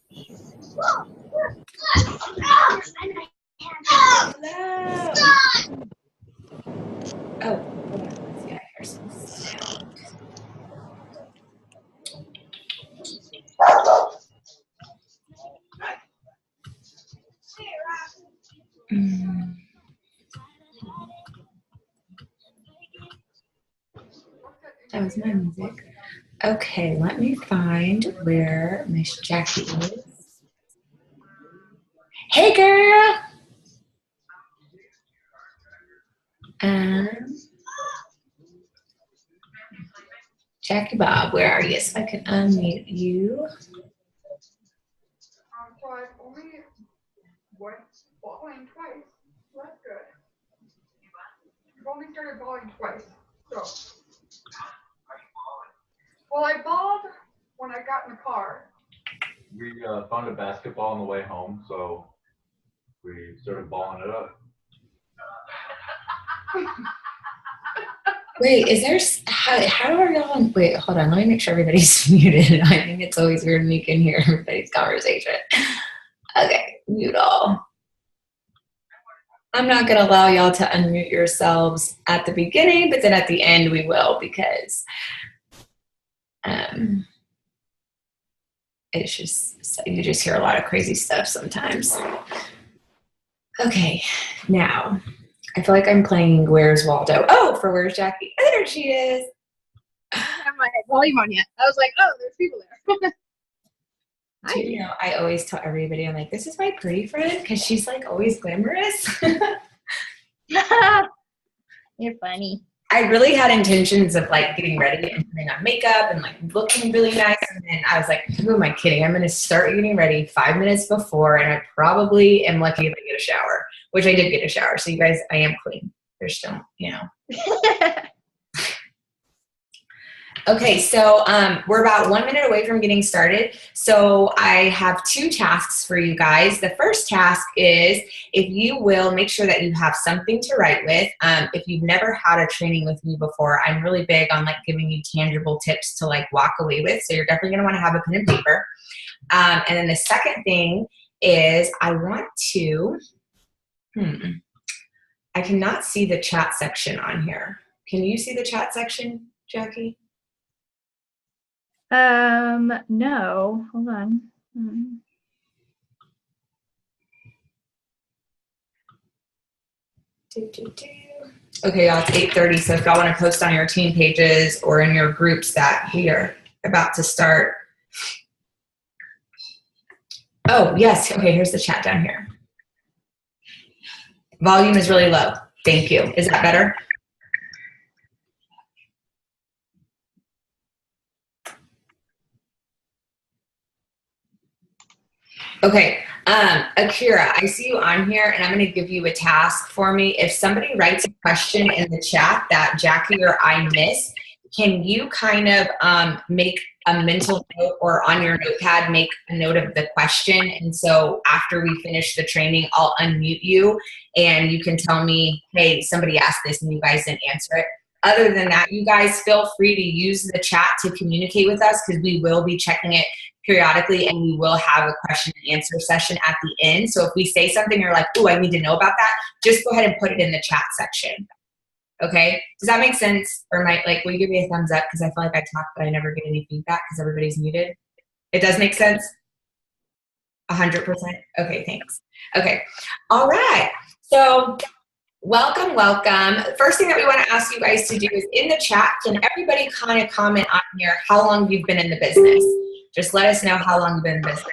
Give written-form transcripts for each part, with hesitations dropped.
Hello. Oh, hold on. Let's see. I hear some sound. That was my music. Okay, let me find where Miss Jackie is. Hey, girl. Jackie Bob, where are you? So I can unmute you. So I've only went bowling twice. So that's good. I've only started bowling twice. So. Well, I bowled when I got in the car. We found a basketball on the way home, so we started balling it up. Wait, is there, how are y'all, wait, hold on, let me make sure everybody's muted. I think it's always weird when you can hear everybody's conversation. Okay, mute all. I'm not gonna allow y'all to unmute yourselves at the beginning, but then at the end we will, because it's just, you just hear a lot of crazy stuff sometimes. Okay, now, I feel like I'm playing Where's Waldo? Oh, for Where's Jackie? Oh, there she is. I don't have my volume on yet. I was like, oh, there's people there. Do you know, I always tell everybody, I'm like, this is my pretty friend, because she's like always glamorous. You're funny. I really had intentions of like getting ready and putting on makeup and like looking really nice. And then I was like, who am I kidding? I'm going to start getting ready 5 minutes before, and I probably am lucky if I get a shower, which I did get a shower. So you guys, I am clean. There's still, you know. Okay, so we're about 1 minute away from getting started. So I have 2 tasks for you guys. The first task is, if you will, make sure that you have something to write with. If you've never had a training with me before, I'm really big on like giving you tangible tips to like walk away with. So you're definitely gonna wanna have a pen and paper. And then the second thing is I want to, I cannot see the chat section on here. Can you see the chat section, Jackie? No, hold on. Okay, y'all, it's 8:30, so if y'all want to post on your team pages or in your groups that we are about to start. Oh, yes. Okay, here's the chat down here. Volume is really low. Thank you. Is that better? Okay, Akira, I see you on here, and I'm going to give you a task for me. If somebody writes a question in the chat that Jackie or I miss, can you kind of make a mental note, or on your notepad, make a note of the question? And so after we finish the training, I'll unmute you, and you can tell me, hey, somebody asked this and you guys didn't answer it. Other than that, you guys feel free to use the chat to communicate with us, because we will be checking it periodically, and we will have a question and answer session at the end. So if we say something you're like, oh, I need to know about that, just go ahead and put it in the chat section. Okay, does that make sense? Or will you give me a thumbs up, because I feel like I talk but I never get any feedback because everybody's muted? It does make sense? 100%? Okay, thanks. Okay, all right, so welcome, welcome. First thing that we want to ask you guys to do is, in the chat, can everybody kind of comment on here how long you've been in the business? Just let us know how long you've been in business.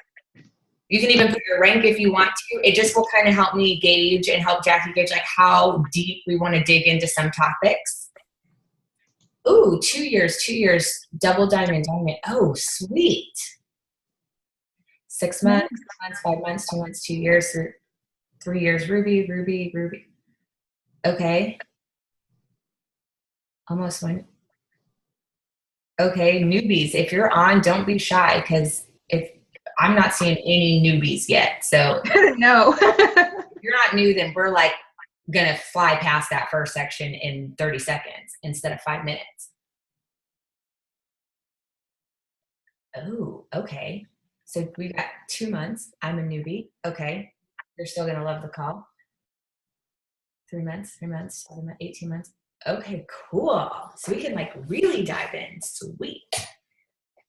You can even put your rank if you want to. It just will kind of help me gauge and help Jackie gauge like how deep we want to dig into some topics. Ooh, 2 years, double diamond. Oh, sweet. 6 months, 5 months, 2 months, 2 years, 3 years, Ruby. Okay. Almost one. Okay, newbies, if you're on, don't be shy, because if I'm not seeing any newbies yet. So no. If you're not new, then we're like gonna fly past that first section in 30 seconds instead of 5 minutes. Oh, okay. So we got 2 months. I'm a newbie. Okay. You're still going to love the call. 3 months, 7 months, 18 months. Okay, cool. So we can like really dive in. Sweet.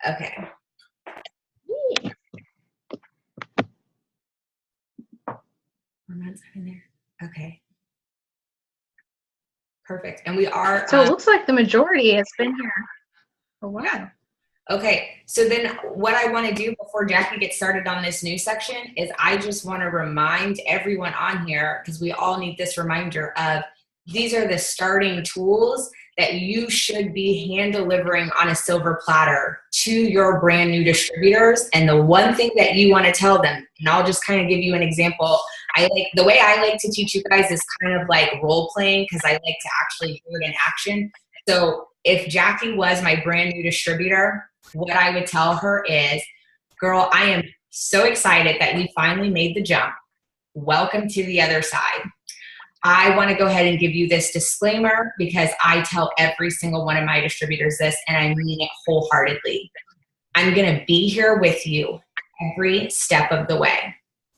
Okay. 4 months in there. Okay. Perfect. And we are. So it looks like the majority has been here for a while. Yeah. Okay, so then what I want to do before Jackie gets started on this new section is I just want to remind everyone on here, because we all need this reminder of these are the starting tools that you should be hand delivering on a silver platter to your brand new distributors. And the one thing that you want to tell them, and I'll just kind of give you an example. The way I like to teach you guys is kind of like role playing, because I like to actually hear it in action. So if Jackie was my brand new distributor, what I would tell her is, girl, I am so excited that we finally made the jump. Welcome to the other side. I want to go ahead and give you this disclaimer because I tell every single one of my distributors this, and I mean it wholeheartedly. I'm going to be here with you every step of the way.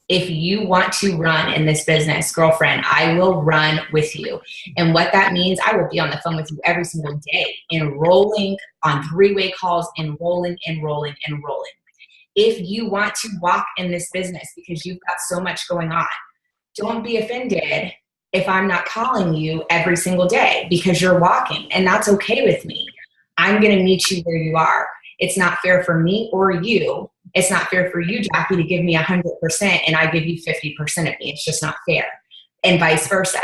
If you want to run in this business, girlfriend, I will run with you. And what that means, I will be on the phone with you every single day, enrolling on 3-way calls, enrolling. If you want to walk in this business because you've got so much going on, don't be offended if I'm not calling you every single day because you're walking, and that's okay with me. I'm going to meet you where you are. It's not fair for me or you. It's not fair for you, Jackie, to give me 100% and I give you 50% of me. It's just not fair, and vice versa.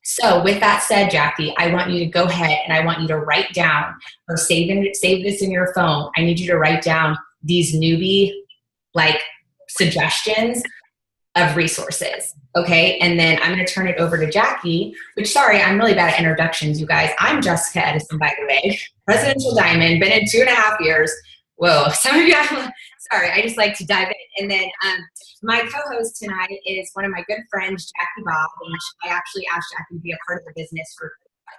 So with that said, Jackie, I want you to go ahead and I want you to write down or save this in your phone. I need you to write down these newbie like suggestions of resources. Okay. And then I'm going to turn it over to Jackie, which, sorry, I'm really bad at introductions, you guys. I'm Jessica Edison, by the way, Presidential Diamond, been in 2.5 years. Whoa. Some of you, sorry, I just like to dive in. And then my co-host tonight is one of my good friends, Jackie Bob. And I actually asked Jackie to be a part of the business for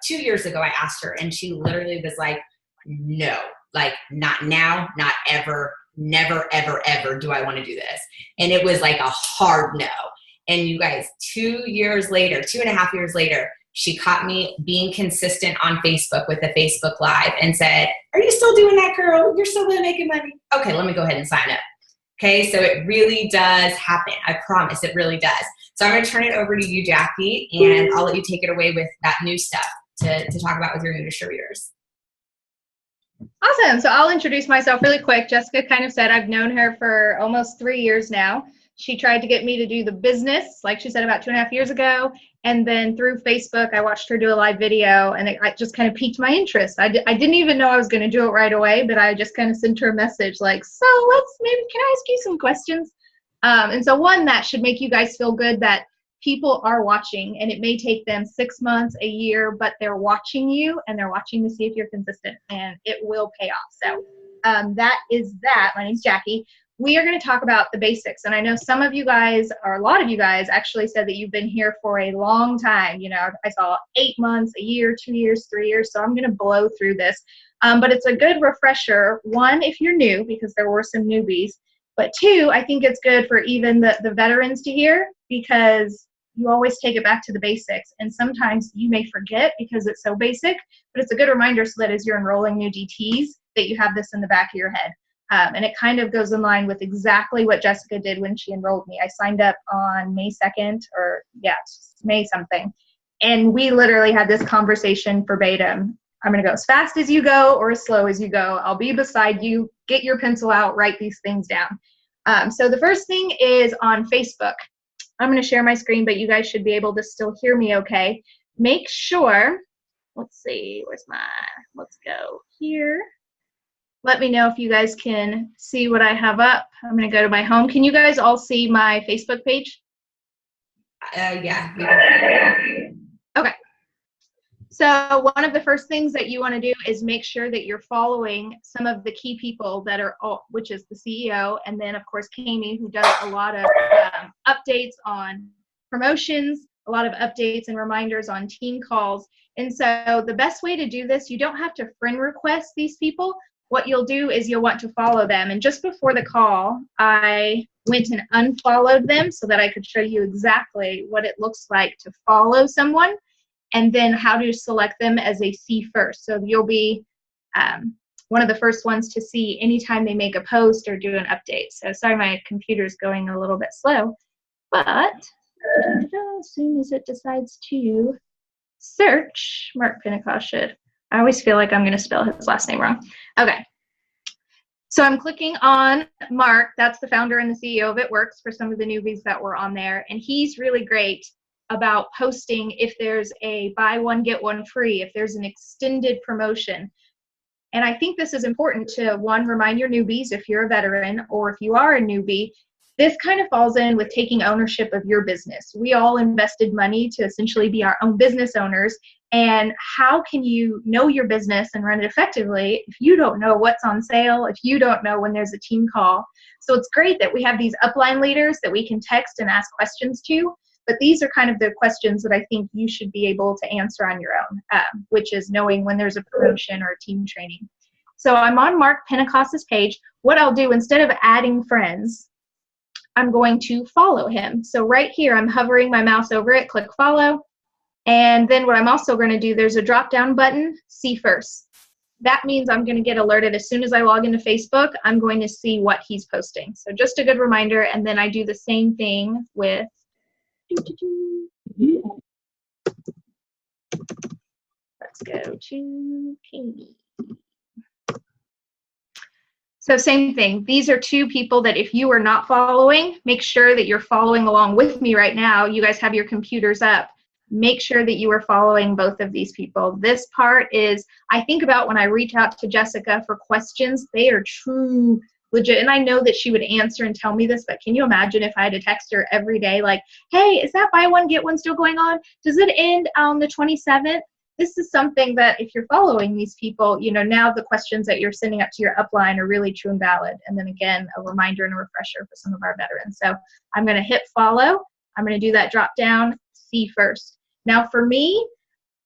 2 years ago. I asked her and she literally was like, no, like not now, not ever, never, ever, ever do I want to do this. And it was like a hard no. And you guys, 2 years later, 2.5 years later, she caught me being consistent on Facebook with a Facebook Live and said, are you still doing that, girl? You're still really making money? Okay, let me go ahead and sign up. Okay, so it really does happen. I promise it really does. So I'm going to turn it over to you, Jackie, and I'll let you take it away with that new stuff to talk about with your new distributors. Awesome. So I'll introduce myself really quick. Jessica kind of said I've known her for almost 3 years now. She tried to get me to do the business, like she said, about 2.5 years ago. And then through Facebook, I watched her do a live video, and it just kind of piqued my interest. I didn't even know I was going to do it right away, but I just kind of sent her a message like, so can I ask you some questions? And so one, that should make you guys feel good that people are watching, and it may take them 6 months, a year, but they're watching you and they're watching to see if you're consistent, and it will pay off. So that is that. My name's Jackie. We are going to talk about the basics. And I know some of you guys, or a lot of you guys, actually said that you've been here for a long time. You know, I saw 8 months, a year, 2 years, 3 years. So I'm going to blow through this. But it's a good refresher. One, if you're new, because there were some newbies. But two, I think it's good for even the veterans to hear, because you always take it back to the basics. And sometimes you may forget because it's so basic, but it's a good reminder so that as you're enrolling new DTs, that you have this in the back of your head. And it kind of goes in line with exactly what Jessica did when she enrolled me. I signed up on May 2nd, or May something. And we literally had this conversation verbatim. I'm going to go as fast as you go or as slow as you go. I'll be beside you. Get your pencil out. Write these things down. So the first thing is on Facebook. I'm going to share my screen, but you guys should be able to still hear me okay. Make sure, let's see, let's go here. Let me know if you guys can see what I have up. I'm going to go to my home. Can you guys all see my Facebook page? Yeah. Okay. So one of the first things that you want to do is make sure that you're following some of the key people that are, which is the CEO, and then of course Kami, who does a lot of updates on promotions, a lot of updates and reminders on team calls. And so the best way to do this, you don't have to friend request these people, what you'll do is you'll want to follow them. And just before the call, I went and unfollowed them so that I could show you exactly what it looks like to follow someone, and then how to select them as a see first. So you'll be one of the first ones to see anytime they make a post or do an update. So sorry, my computer's going a little bit slow, but as soon as it decides to search, Mark Pentecost should. I always feel like I'm going to spell his last name wrong. Okay. So I'm clicking on Mark. That's the founder and the CEO of It Works for some of the newbies that were on there. And he's really great about posting if there's a buy one, get one free, if there's an extended promotion. And I think this is important to, one, remind your newbies if you're a veteran, or if you are a newbie, this kind of falls in with taking ownership of your business. We all invested money to essentially be our own business owners. And how can you know your business and run it effectively if you don't know what's on sale, if you don't know when there's a team call? So it's great that we have these upline leaders that we can text and ask questions to, but these are kind of the questions that I think you should be able to answer on your own, which is knowing when there's a promotion or a team training. So I'm on Mark Pentecost's page. What I'll do, instead of adding friends, I'm going to follow him. So right here, I'm hovering my mouse over it, click follow. And then what I'm also going to do, there's a drop-down button, see first. That means I'm going to get alerted as soon as I log into Facebook, I'm going to see what he's posting. So just a good reminder, and then I do the same thing with, let's go to Katie. So same thing. These are two people that if you are not following, make sure that you're following along with me right now. You guys have your computers up. Make sure that you are following both of these people. This part is, I think about when I reach out to Jessica for questions, they are true, legit. And I know that she would answer and tell me this, but can you imagine if I had to text her every day like, hey, is that buy one, get one still going on? Does it end on the 27th? This is something that if you're following these people, you know, now the questions that you're sending up to your upline are really true and valid. And then again, a reminder and a refresher for some of our veterans. So I'm going to hit follow. I'm going to do that drop down, see first. Now for me,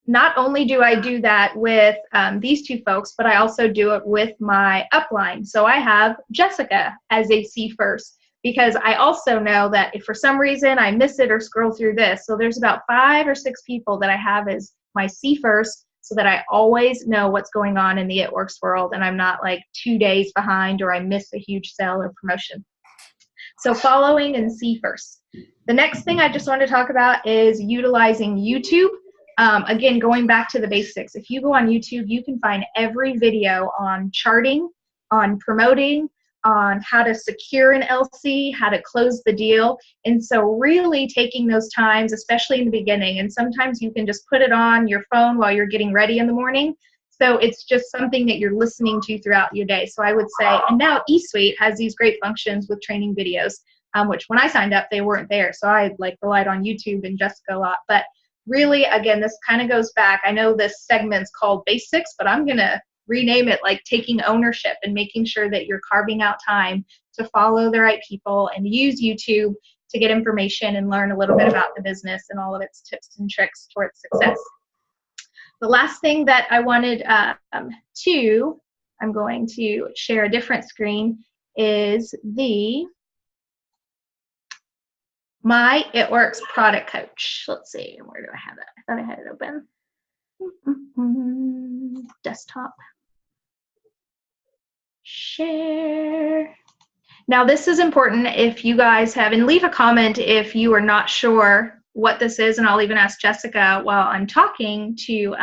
not only do I do that with these two folks, but I also do it with my upline. So I have Jessica as a see first, because I also know that if for some reason I miss it or scroll through this, so there's about 5 or 6 people that I have as my see first, so that I always know what's going on in the It Works world and I'm not like 2 days behind or I miss a huge sale or promotion. So following and see first. The next thing I just want to talk about is utilizing YouTube. Again, going back to the basics. If you go on YouTube, you can find every video on charting, on promoting, on how to secure an LC, how to close the deal. And so really taking those times, especially in the beginning, and sometimes you can just put it on your phone while you're getting ready in the morning. So it's just something that you're listening to throughout your day. So I would say, and now eSuite has these great functions with training videos, which when I signed up, they weren't there. So I relied on YouTube and Jessica a lot. But really, again, this kind of goes back. I know this segment's called Basics, but I'm going to rename it like taking ownership and making sure that you're carving out time to follow the right people and use YouTube to get information and learn a little bit about the business and all of its tips and tricks towards success. The last thing that I wanted I'm going to share a different screen, is my It Works product coach. Let's see, where do I have that? I thought I had it open. Desktop. Share. Now this is important if you guys have, and leave a comment if you are not sure what this is, and I'll even ask Jessica while I'm talking to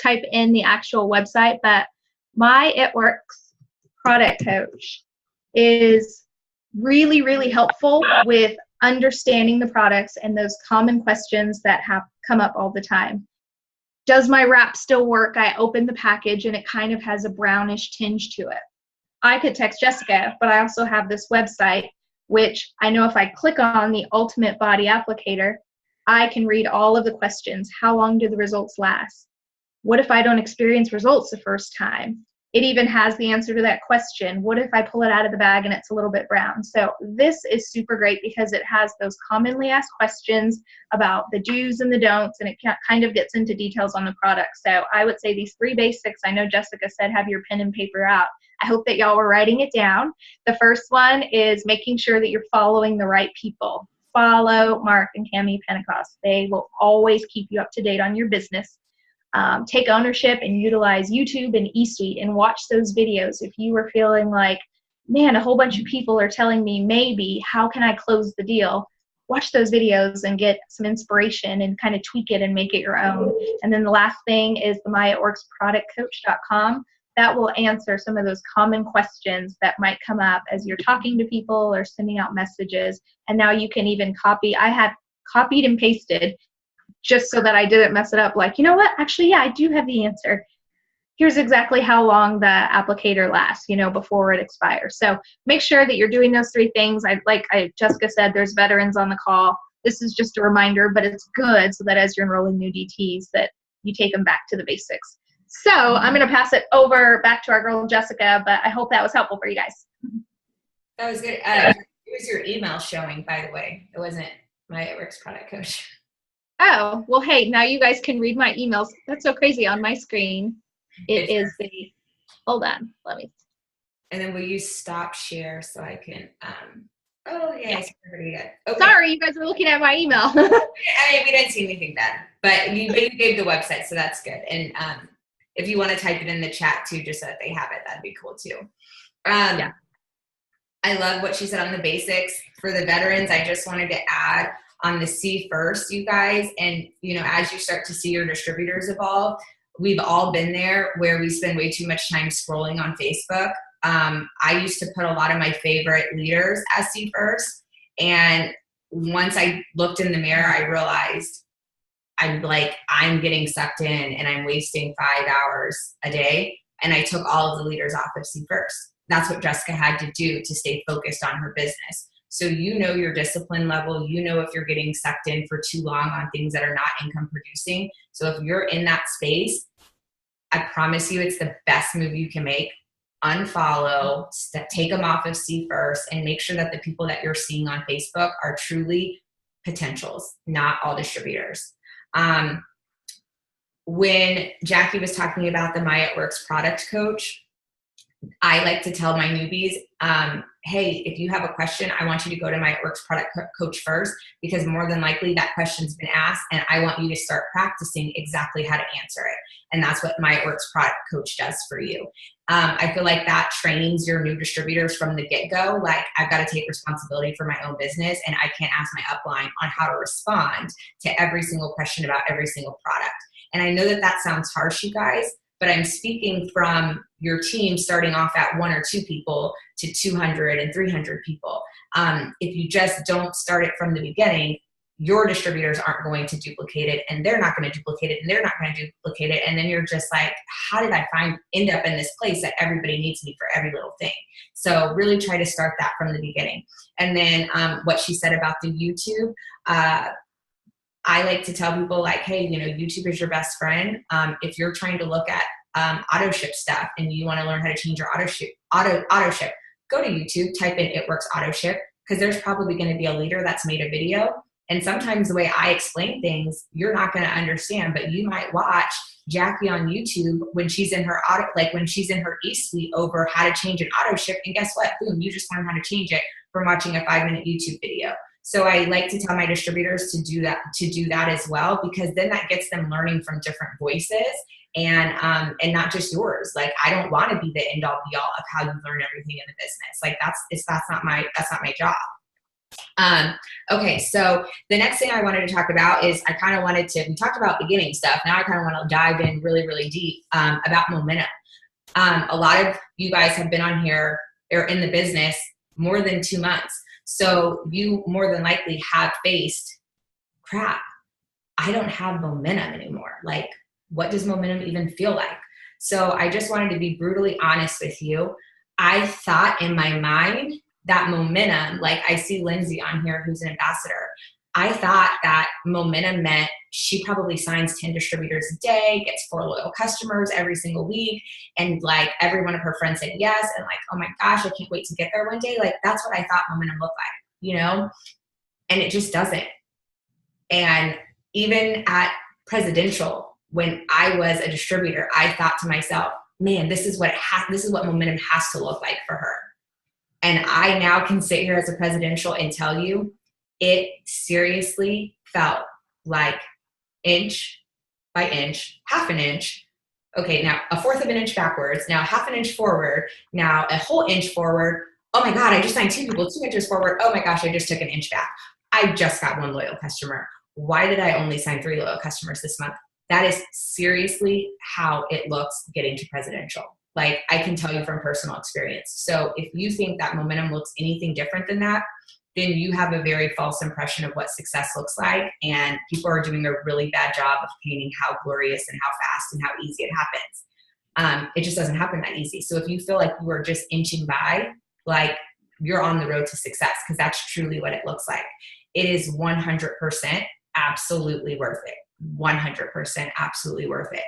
type in the actual website. But my It Works product coach is really, really helpful with understanding the products and those common questions that have come up all the time. Does my wrap still work? I open the package and it kind of has a brownish tinge to it. I could text Jessica, but I also have this website, which I know if I click on the Ultimate Body Applicator, I can read all of the questions. How long do the results last? What if I don't experience results the first time? It even has the answer to that question. What if I pull it out of the bag and it's a little bit brown? So this is super great because it has those commonly asked questions about the do's and the don'ts, and it kind of gets into details on the product. So I would say these 3 basics, I know Jessica said have your pen and paper out. I hope that y'all were writing it down. The first one is making sure that you're following the right people. Follow Mark and Cami Pentecost. They will always keep you up to date on your business. Take ownership and utilize YouTube and eSuite and watch those videos. If you were feeling like, man, a whole bunch of people are telling me maybe, how can I close the deal? Watch those videos and get some inspiration and kind of tweak it and make it your own. And then the last thing is the myitworksproductcoach.com. That will answer some of those common questions that might come up as you're talking to people or sending out messages. And now you can even copy. I had copied and pasted just so that I didn't mess it up. Like, you know what? Actually, yeah, I do have the answer. Here's exactly how long the applicator lasts, before it expires. So make sure that you're doing those 3 things. Jessica said, there's veterans on the call. This is just a reminder, but it's good so that as you're enrolling new DTs that you take them back to the basics. So I'm going to pass it over back to our girl, Jessica, but I hope that was helpful for you guys. That was good. It was your email showing, by the way. It wasn't my It Works product coach. Oh, well, hey, now you guys can read my emails. That's so crazy. On my screen, it is the, hold on, let me. And then will you stop share so I can, oh, yeah. Pretty good. Okay. Sorry, you guys were looking at my email. I mean, we didn't see anything then, but you gave the website, so that's good. And if you want to type it in the chat too, just so that they have it, that'd be cool too. Yeah. I love what she said on the basics. For the veterans, I just wanted to add on the see first, you guys. And, as you start to see your distributors evolve, we've all been there where we spend way too much time scrolling on Facebook. I used to put a lot of my favorite leaders as see first. And once I looked in the mirror, I realized I'm getting sucked in and I'm wasting 5 hours a day. And I took all of the leaders off of see first. That's what Jessica had to do to stay focused on her business. So your discipline level, if you're getting sucked in for too long on things that are not income producing. So if you're in that space, I promise you it's the best move you can make. Unfollow, take them off of see first, and make sure that the people that you're seeing on Facebook are truly potentials, not all distributors. When Jackie was talking about the My It Works product coach, I like to tell my newbies, hey, if you have a question, I want you to go to My It Works product coach first, because more than likely that question's been asked and I want you to start practicing exactly how to answer it. And that's what My It Works product coach does for you. I feel like that trains your new distributors from the get-go. Like, I've got to take responsibility for my own business, and I can't ask my upline on how to respond to every single question about every single product. And I know that sounds harsh, you guys, but I'm speaking from your team starting off at 1 or 2 people to 200 and 300 people. If you just don't start it from the beginning, your distributors aren't going to duplicate it, and they're not going to duplicate it, and they're not going to duplicate it. And then you're just like, how did I end up in this place that everybody needs me for every little thing? So really try to start that from the beginning. And then what she said about the YouTube, I like to tell people, like, hey, YouTube is your best friend. If you're trying to look at auto ship stuff and you want to learn how to change your auto ship, go to YouTube, type in It Works Auto Ship, because there's probably going to be a leader that's made a video. And sometimes the way I explain things, you're not going to understand, but you might watch Jackie on YouTube when she's in her when she's in her eSuite over how to change an auto ship. And guess what? Boom, you just learned how to change it from watching a 5-minute YouTube video. So I like to tell my distributors to do that as well, because then that gets them learning from different voices and not just yours. Like, I don't want to be the end all be all of how you learn everything in the business. Like, that's not my job. Okay, so the next thing I wanted to talk about is we talked about beginning stuff. Now I kind of want to dive in really, really deep about momentum. A lot of you guys have been on here or in the business more than 2 months. So you more than likely have faced, crap, I don't have momentum anymore. Like, what does momentum even feel like? So I just wanted to be brutally honest with you. I thought in my mind that momentum, like I see Lindsay on here who's an ambassador, I thought that momentum meant she probably signs 10 distributors a day, gets 4 loyal customers every single week. And like every one of her friends said yes. And like, oh my gosh, I can't wait to get there one day. Like that's what I thought momentum looked like, you know? And it just doesn't. And even at presidential, when I was a distributor, I thought to myself, man, this is what momentum has to look like for her. And I now can sit here as a presidential and tell you, it seriously felt like inch by inch, half an inch. Okay, now a fourth of an inch backwards, now half an inch forward, now a whole inch forward. Oh my God, I just signed 2 people 2 inches forward. Oh my gosh, I just took an inch back. I just got 1 loyal customer. Why did I only sign 3 loyal customers this month? That is seriously how it looks getting to presidential. Like I can tell you from personal experience. So if you think that momentum looks anything different than that, then you have a very false impression of what success looks like. And people are doing a really bad job of painting how glorious and how fast and how easy it happens. It just doesn't happen that easy. So if you feel like you are just inching by, like you're on the road to success, because that's truly what it looks like. It is 100% absolutely worth it. 100% absolutely worth it.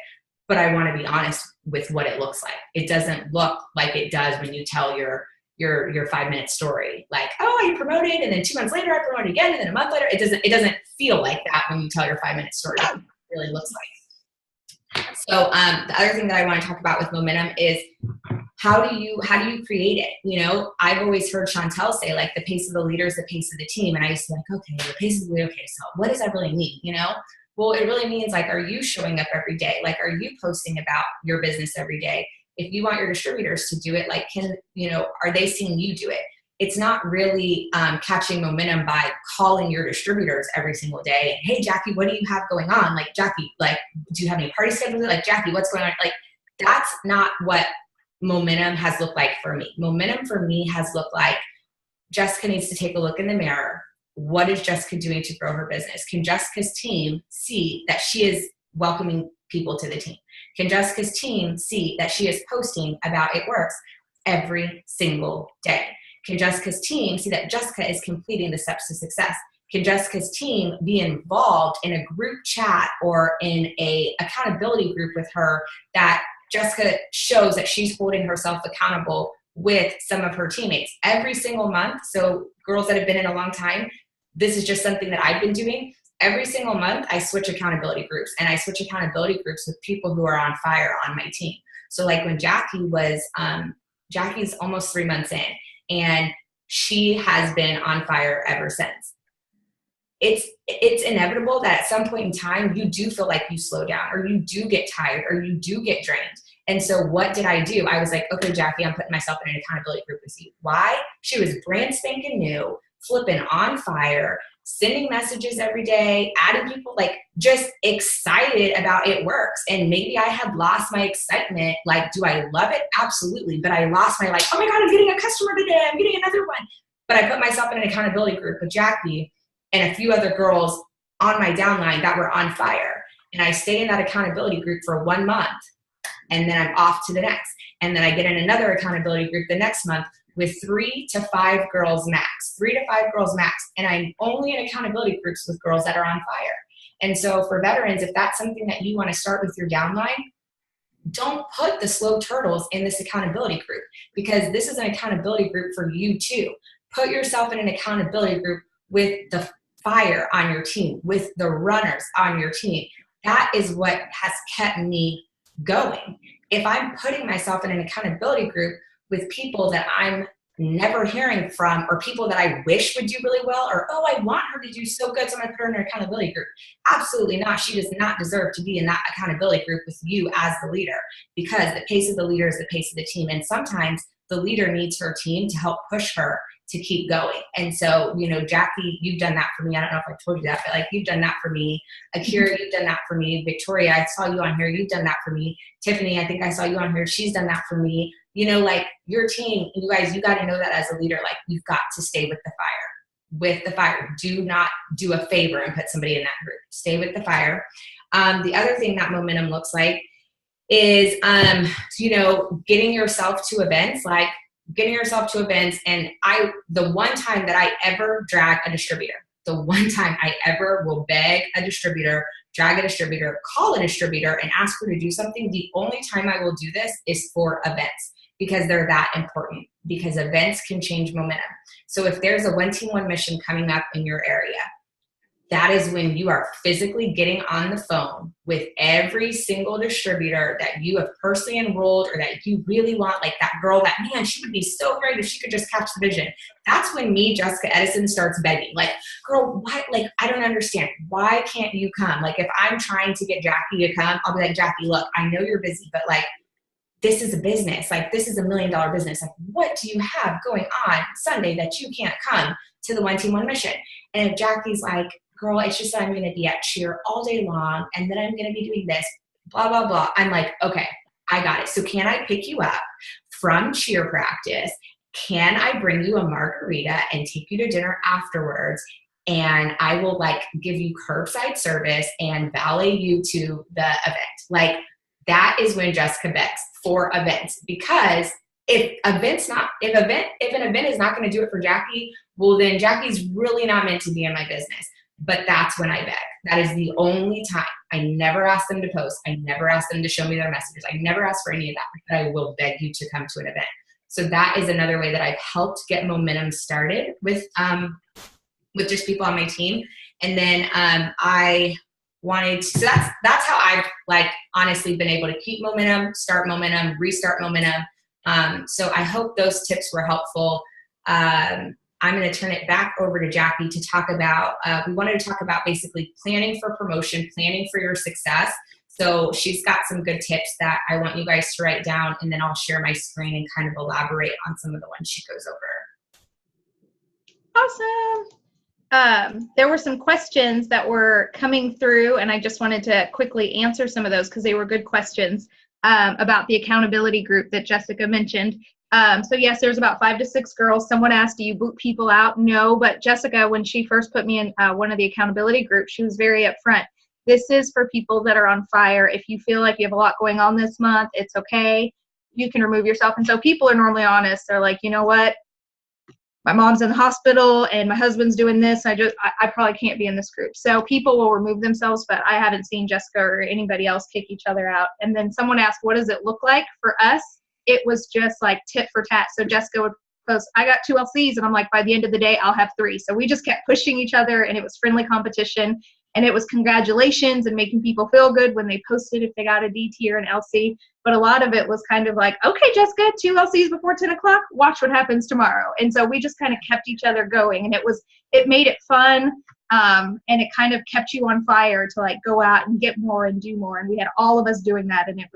But I want to be honest with what it looks like. It doesn't look like it does when you tell your 5-minute story. Like, oh, I promoted, and then 2 months later I promoted again, and then a month later. It doesn't feel like that when you tell your 5-minute story. It really looks like. So the other thing that I want to talk about with momentum is how do you create it? You know, I've always heard Chantel say like the pace of the leader is the pace of the team. And I used to be like, okay, the pace of the leader, okay, so what does that really mean? You know? Well, it really means like, are you showing up every day? Like, are you posting about your business every day? If you want your distributors to do it, like, are they seeing you do it? It's not really catching momentum by calling your distributors every single day. And, hey, Jackie, what do you have going on? Like, Jackie, like, do you have any party schedules? Like, Jackie, what's going on? Like, that's not what momentum has looked like for me. Momentum for me has looked like Jessica needs to take a look in the mirror. What is Jessica doing to grow her business? Can Jessica's team see that she is welcoming people to the team? Can Jessica's team see that she is posting about It Works every single day? Can Jessica's team see that Jessica is completing the steps to success? Can Jessica's team be involved in a group chat or in a accountability group with her that Jessica shows that she's holding herself accountable with some of her teammates every single month? So girls that have been in a long time, this is just something that I've been doing. Every single month, I switch accountability groups, and I switch accountability groups with people who are on fire on my team. So like when Jackie was, Jackie's almost 3 months in, and she has been on fire ever since. It's inevitable that at some point in time, you do feel like you slow down, or you do get tired, or you do get drained. And so what did I do? I was like, okay, Jackie, I'm putting myself in an accountability group with you. Why? She was brand spanking new, flipping on fire, sending messages every day, adding people, like just excited about It Works. And maybe I had lost my excitement. Like, do I love it? Absolutely. But I lost my like, oh my God, I'm getting a customer today. I'm getting another one. But I put myself in an accountability group with Jackie and a few other girls on my downline that were on fire. And I stayed in that accountability group for 1 month. And then I'm off to the next. And then I get in another accountability group the next month with 3 to 5 girls max, 3 to 5 girls max. And I'm only in accountability groups with girls that are on fire. And so for veterans, if that's something that you want to start with your downline, don't put the slow turtles in this accountability group, because this is an accountability group for you too. Put yourself in an accountability group with the fire on your team, with the runners on your team. That is what has kept me going. If I'm putting myself in an accountability group with people that I'm never hearing from, or people that I wish would do really well, or, oh, I want her to do so good, so I'm going to put her in an accountability group. Absolutely not. She does not deserve to be in that accountability group with you as the leader, because the pace of the leader is the pace of the team. And sometimes the leader needs her team to help push her to keep going. And so, Jackie, you've done that for me. I don't know if I told you that, but like, you've done that for me. Akira, you've done that for me. Victoria, I saw you on here. You've done that for me. Tiffany, I think I saw you on here. She's done that for me. Like your team, you guys, you got to know that as a leader, like you've got to stay with the fire. Do not do a favor and put somebody in that group. Stay with the fire. The other thing that momentum looks like is, getting yourself to events, and the one time that I ever drag a distributor, The one time I ever will beg a distributor, drag a distributor, call a distributor, and ask her to do something, the only time I will do this is for events, because they're that important, because events can change momentum. So if there's a 1 team 1 mission coming up in your area, that is when you are physically getting on the phone with every single distributor that you have personally enrolled or that you really want, like that girl that, man, she would be so great if she could just catch the vision. That's when me, Jessica Edison, starts begging. Like, girl, why? Like, I don't understand. Why can't you come? Like, if I'm trying to get Jackie to come, I'll be like, Jackie, look, I know you're busy, but like, this is a business. Like, this is $1 million business. Like, what do you have going on Sunday that you can't come to the 1 team 1 mission? And if Jackie's like, girl, it's just that I'm going to be at cheer all day long, and then I'm going to be doing this, blah, blah, blah. I'm like, okay, I got it. So can I pick you up from cheer practice? Can I bring you a margarita and take you to dinner afterwards? And I will like give you curbside service and valet you to the event. Like, that is when Jessica begs for events, because if an event is not going to do it for Jackie, well, then Jackie's really not meant to be in my business. But that's when I beg. That is the only time. I never ask them to post. I never ask them to show me their messages. I never ask for any of that, but I will beg you to come to an event. So that is another way that I've helped get momentum started with just people on my team. And then so that's how I've like honestly been able to keep momentum, start momentum, restart momentum. So I hope those tips were helpful. I'm going to turn it back over to Jackie to talk about, we wanted to talk about basically planning for promotion, planning for your success. So she's got some good tips that I want you guys to write down, and then I'll share my screen and kind of elaborate on some of the ones she goes over. Awesome. There were some questions that were coming through, and I just wanted to quickly answer some of those because they were good questions about the accountability group that Jessica mentioned. So yes, there's about 5 to 6 girls. Someone asked, do you boot people out? No, but Jessica, when she first put me in one of the accountability groups, she was very upfront. This is for people that are on fire. If you feel like you have a lot going on this month, it's okay. You can remove yourself. And so people are normally honest. They're like, you know what? My mom's in the hospital and my husband's doing this. I probably can't be in this group. So people will remove themselves, but I haven't seen Jessica or anybody else kick each other out. And then someone asked, what does it look like for us? It was just like tit for tat. So Jessica would post, I got 2 LCs, and I'm like, by the end of the day, I'll have 3. So we just kept pushing each other, and it was friendly competition, and it was congratulations and making people feel good when they posted if they got a DT or an LC. But a lot of it was kind of like, okay, Jessica, 2 LCs before 10 o'clock, watch what happens tomorrow. And so we just kind of kept each other going, and it made it fun. And it kind of kept you on fire to like go out and get more and do more. And we had all of us doing that. And it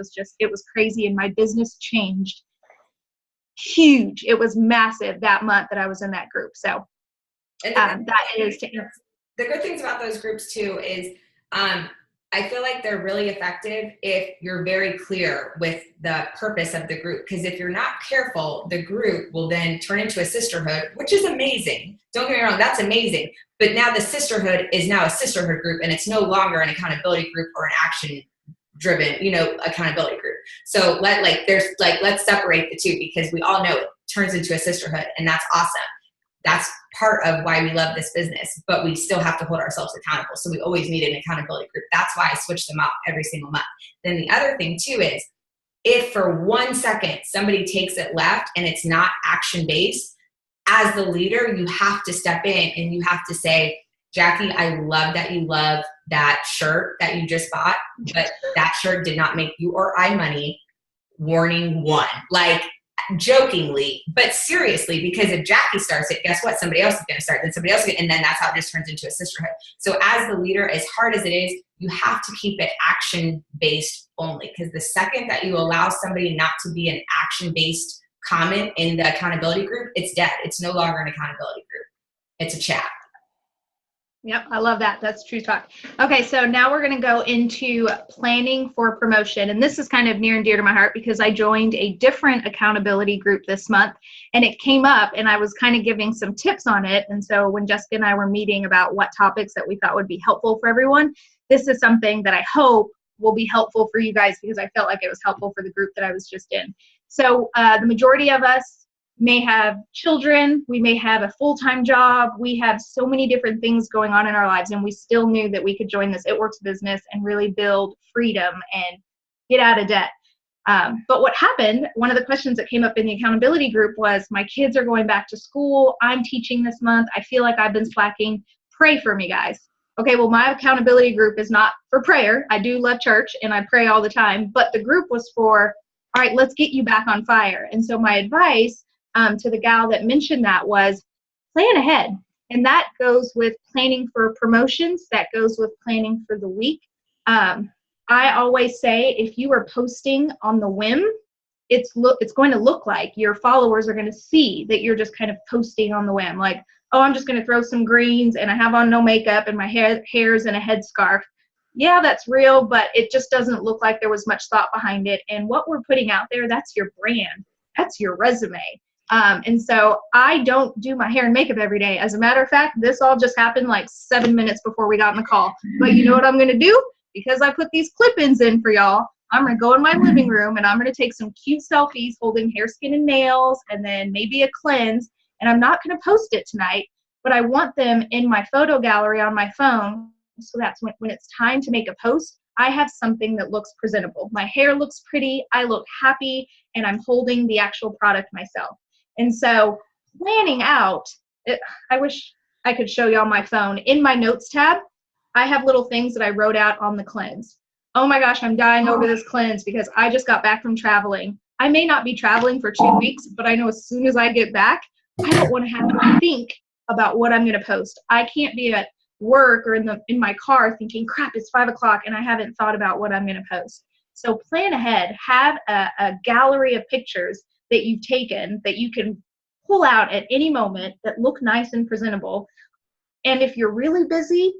was crazy. And my business changed huge. It was massive that month that I was in that group. So the good things about those groups too is, I feel like they're really effective if you're very clear with the purpose of the group. Because if you're not careful, the group will then turn into a sisterhood, which is amazing. Don't get me wrong, that's amazing. But now the sisterhood is now a sisterhood group, and it's no longer an accountability group or an action-driven, accountability group. So let's separate the two, because we all know it turns into a sisterhood, and that's awesome. That's part of why we love this business, but we still have to hold ourselves accountable. So we always need an accountability group. That's why I switch them out every single month. Then the other thing too is, if for 1 second somebody takes it left and it's not action-based, as the leader, you have to step in and you have to say, Jackie, I love that you love that shirt that you just bought, but that shirt did not make you or I money. Warning 1. Like, jokingly, but seriously, because if Jackie starts it, guess what? Somebody else is going to start, then somebody else, and then that's how it just turns into a sisterhood. So as the leader, as hard as it is, you have to keep it action-based only, because the second that you allow somebody not to be an action-based comment in the accountability group, it's dead. It's no longer an accountability group. It's a chat. Yep, I love that. That's true talk. Okay, so now we're going to go into planning for promotion. And this is kind of near and dear to my heart because I joined a different accountability group this month, and it came up and I was kind of giving some tips on it. And so when Jessica and I were meeting about what topics that we thought would be helpful for everyone, this is something that I hope will be helpful for you guys, because I felt like it was helpful for the group that I was just in. So the majority of us may have children, we may have a full-time job, we have so many different things going on in our lives, and we still knew that we could join this It Works business and really build freedom and get out of debt. But what happened, one of the questions that came up in the accountability group was, my kids are going back to school, I'm teaching this month, I feel like I've been slacking, pray for me, guys. Okay, well, my accountability group is not for prayer. I do love church and I pray all the time, but the group was for, all right, let's get you back on fire. And so my advice to the gal that mentioned that was, plan ahead. And that goes with planning for promotions, that goes with planning for the week. I always say, if you are posting on the whim, it's going to look like your followers are going to see that you're just kind of posting on the whim, like, oh, I'm just going to throw some greens and I have on no makeup and my hair's in a headscarf. Yeah, that's real, but it just doesn't look like there was much thought behind it. And what we're putting out there, that's your brand. That's your resume. And so I don't do my hair and makeup every day. As a matter of fact, this all just happened like 7 minutes before we got on the call. But you know what I'm going to do? Because I put these clip-ins in for y'all, I'm going to go in my living room and I'm going to take some cute selfies holding hair, skin, and nails, and then maybe a cleanse. And I'm not going to post it tonight, but I want them in my photo gallery on my phone. So that's when it's time to make a post, I have something that looks presentable. My hair looks pretty, I look happy, and I'm holding the actual product myself. And so planning out, I wish I could show y'all my phone. In my notes tab, I have little things that I wrote out on the cleanse. Oh my gosh, I'm dying over this cleanse because I just got back from traveling. I may not be traveling for 2 weeks, but I know as soon as I get back, I don't want to have to think about what I'm going to post. I can't be at work or in my car thinking, crap, it's 5 o'clock and I haven't thought about what I'm going to post. So plan ahead. Have a gallery of pictures that you've taken that you can pull out at any moment that look nice and presentable. And if you're really busy,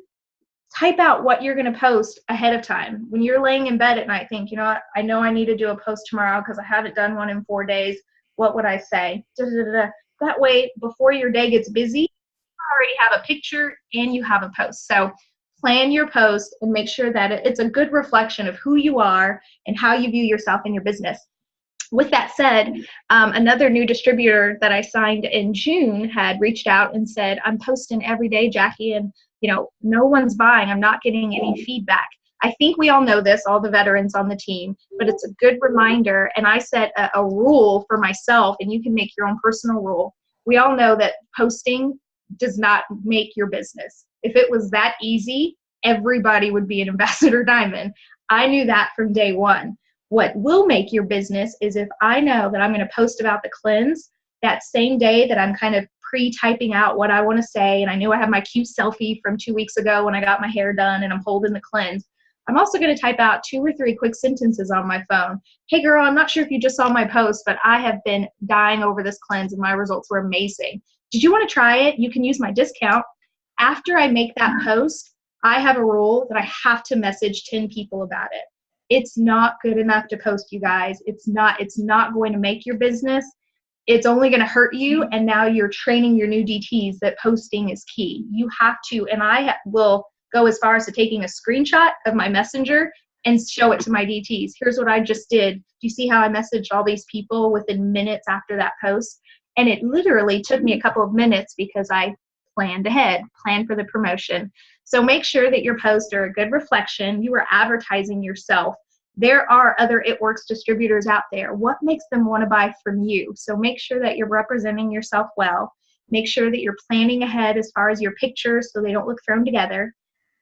type out what you're going to post ahead of time. When you're laying in bed at night, think, you know what, I know I need to do a post tomorrow because I haven't done one in 4 days. What would I say? That way, before your day gets busy, you already have a picture and you have a post. So plan your post and make sure that it's a good reflection of who you are and how you view yourself in your business. With that said, another new distributor that I signed in June had reached out and said, I'm posting every day, Jackie, and no one's buying. I'm not getting any feedback. I think we all know this, all the veterans on the team, but it's a good reminder. And I set a rule for myself, and you can make your own personal rule. We all know that posting does not make your business. If it was that easy, everybody would be an Ambassador Diamond. I knew that from day one. What will make your business is if I know that I'm going to post about the cleanse that same day that I'm kind of pre-typing out what I want to say, and I knew I have my cute selfie from 2 weeks ago when I got my hair done and I'm holding the cleanse. I'm also going to type out 2 or 3 quick sentences on my phone. Hey girl, I'm not sure if you just saw my post, but I have been dying over this cleanse and my results were amazing. Did you want to try it? You can use my discount. After I make that post, I have a rule that I have to message 10 people about it. It's not good enough to post, you guys. It's not going to make your business. It's only going to hurt you, and now you're training your new DTs that posting is key. You have to, and I will go as far as to taking a screenshot of my messenger and show it to my DTs. Here's what I just did. Do you see how I messaged all these people within minutes after that post? And it literally took me a couple of minutes because I planned ahead, planned for the promotion. So make sure that your posts are a good reflection. You are advertising yourself. There are other It Works distributors out there. What makes them want to buy from you? So make sure that you're representing yourself well. Make sure that you're planning ahead as far as your pictures so they don't look thrown together.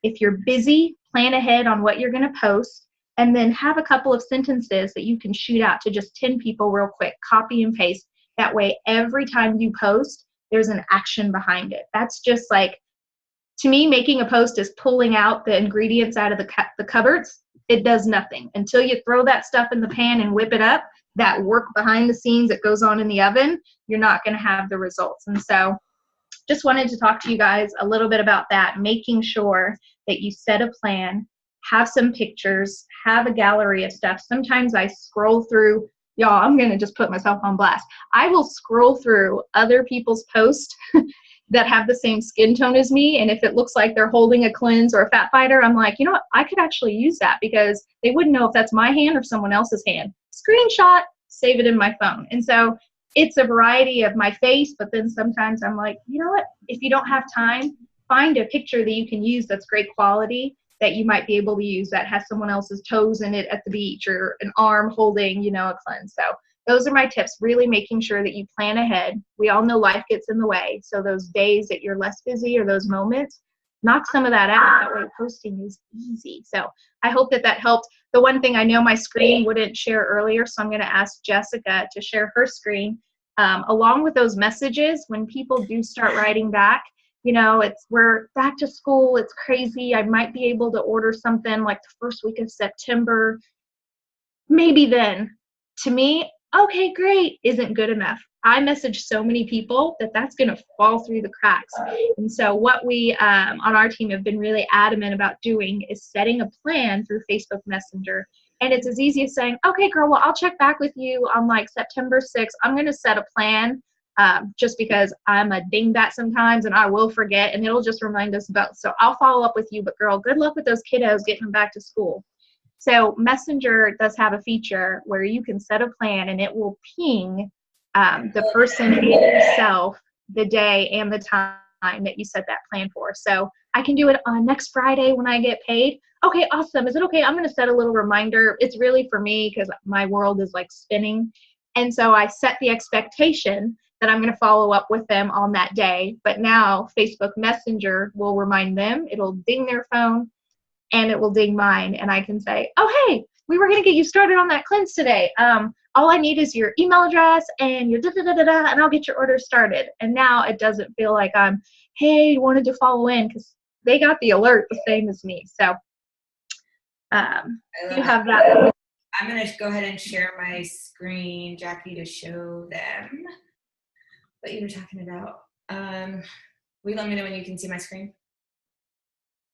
If you're busy, plan ahead on what you're going to post, and then have a couple of sentences that you can shoot out to just 10 people real quick. Copy and paste. That way, every time you post, there's an action behind it. That's just like, to me, making a post is pulling out the ingredients out of the cupboards. It does nothing. Until you throw that stuff in the pan and whip it up, that work behind the scenes that goes on in the oven, you're not going to have the results. And so just wanted to talk to you guys a little bit about that, making sure that you set a plan, have some pictures, have a gallery of stuff. Sometimes I scroll through, y'all, I'm going to just put myself on blast. I will scroll through other people's posts that have the same skin tone as me, and if it looks like they're holding a cleanse or a fat fighter, I'm like, you know what, I could actually use that because they wouldn't know if that's my hand or someone else's hand. Screenshot, save it in my phone. And so it's a variety of my face, but then sometimes I'm like, you know what? If you don't have time, find a picture that you can use that's great quality that you might be able to use that has someone else's toes in it at the beach or an arm holding, a cleanse. So those are my tips, really making sure that you plan ahead. We all know life gets in the way. So those days that you're less busy or those moments, knock some of that out. That way posting is easy. So I hope that helped. The one thing I know my screen wouldn't share earlier, so I'm going to ask Jessica to share her screen. Along with those messages, when people do start writing back, we're back to school, it's crazy, I might be able to order something like the first week of September, maybe then. To me, okay, great, isn't good enough. I message so many people that's going to fall through the cracks. And so what we on our team have been really adamant about doing is setting a plan through Facebook Messenger. And it's as easy as saying, okay, girl, well, I'll check back with you on like September 6th. I'm going to set a plan just because I'm a dingbat sometimes and I will forget, and it'll just remind us about. So I'll follow up with you, but girl, good luck with those kiddos getting them back to school. So Messenger does have a feature where you can set a plan and it will ping the person and yourself the day and the time that you set that plan for. So I can do it on next Friday when I get paid. Okay, awesome. Is it okay? I'm going to set a little reminder. It's really for me because my world is like spinning. And so I set the expectation that I'm going to follow up with them on that day. But now Facebook Messenger will remind them. It'll ding their phone and it will ding mine. And I can say, oh, hey, we were going to get you started on that cleanse today. All I need is your email address and your da-da-da-da-da, and I'll get your order started. And now it doesn't feel like I'm, hey, wanted to follow in, because they got the alert the same as me. So you have that. I'm going to go ahead and share my screen, Jackie, to show them what you were talking about. Will you let me know when you can see my screen?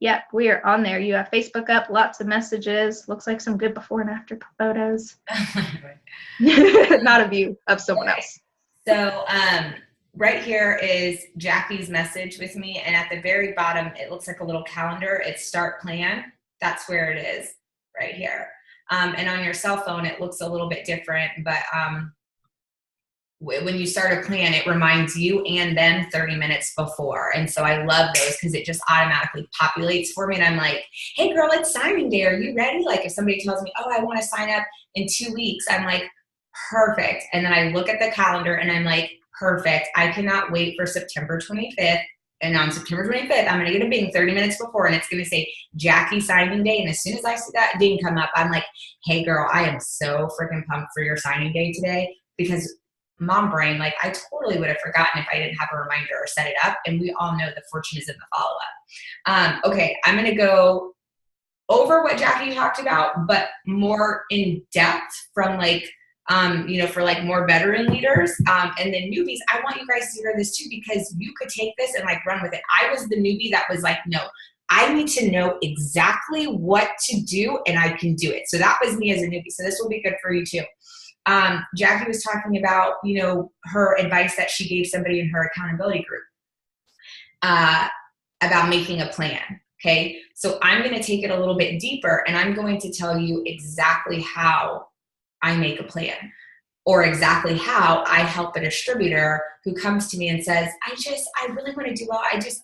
Yep, we are on there. You have Facebook up, lots of messages. Looks like some good before and after photos. Not of you, of someone else. So right here is Jackie's message with me, and at the very bottom, it looks like a little calendar. It's start plan. That's where it is, right here. And on your cell phone, it looks a little bit different, but when you start a plan, it reminds you and them 30 minutes before. And so I love those because it just automatically populates for me. And I'm like, hey girl, it's signing day. Are you ready? Like if somebody tells me, oh, I want to sign up in 2 weeks, I'm like, perfect. And then I look at the calendar and I'm like, perfect. I cannot wait for September 25th. And on September 25th, I'm going to get a bing 30 minutes before, and it's going to say Jackie signing day. And as soon as I see that ding come up, I'm like, hey girl, I am so freaking pumped for your signing day today, because mom brain, like I totally would have forgotten if I didn't have a reminder or set it up. And we all know the fortune is in the follow-up. Okay, I'm going to go over what Jackie talked about, but more in depth from like, for like more veteran leaders and then newbies. I want you guys to hear this too, because you could take this and like run with it. I was the newbie that was like, no, I need to know exactly what to do and I can do it. So that was me as a newbie. So this will be good for you too. Jackie was talking about, her advice that she gave somebody in her accountability group about making a plan. Okay. So I'm going to take it a little bit deeper, and I'm going to tell you exactly how I make a plan, or exactly how I help a distributor who comes to me and says, I really want to do well. I just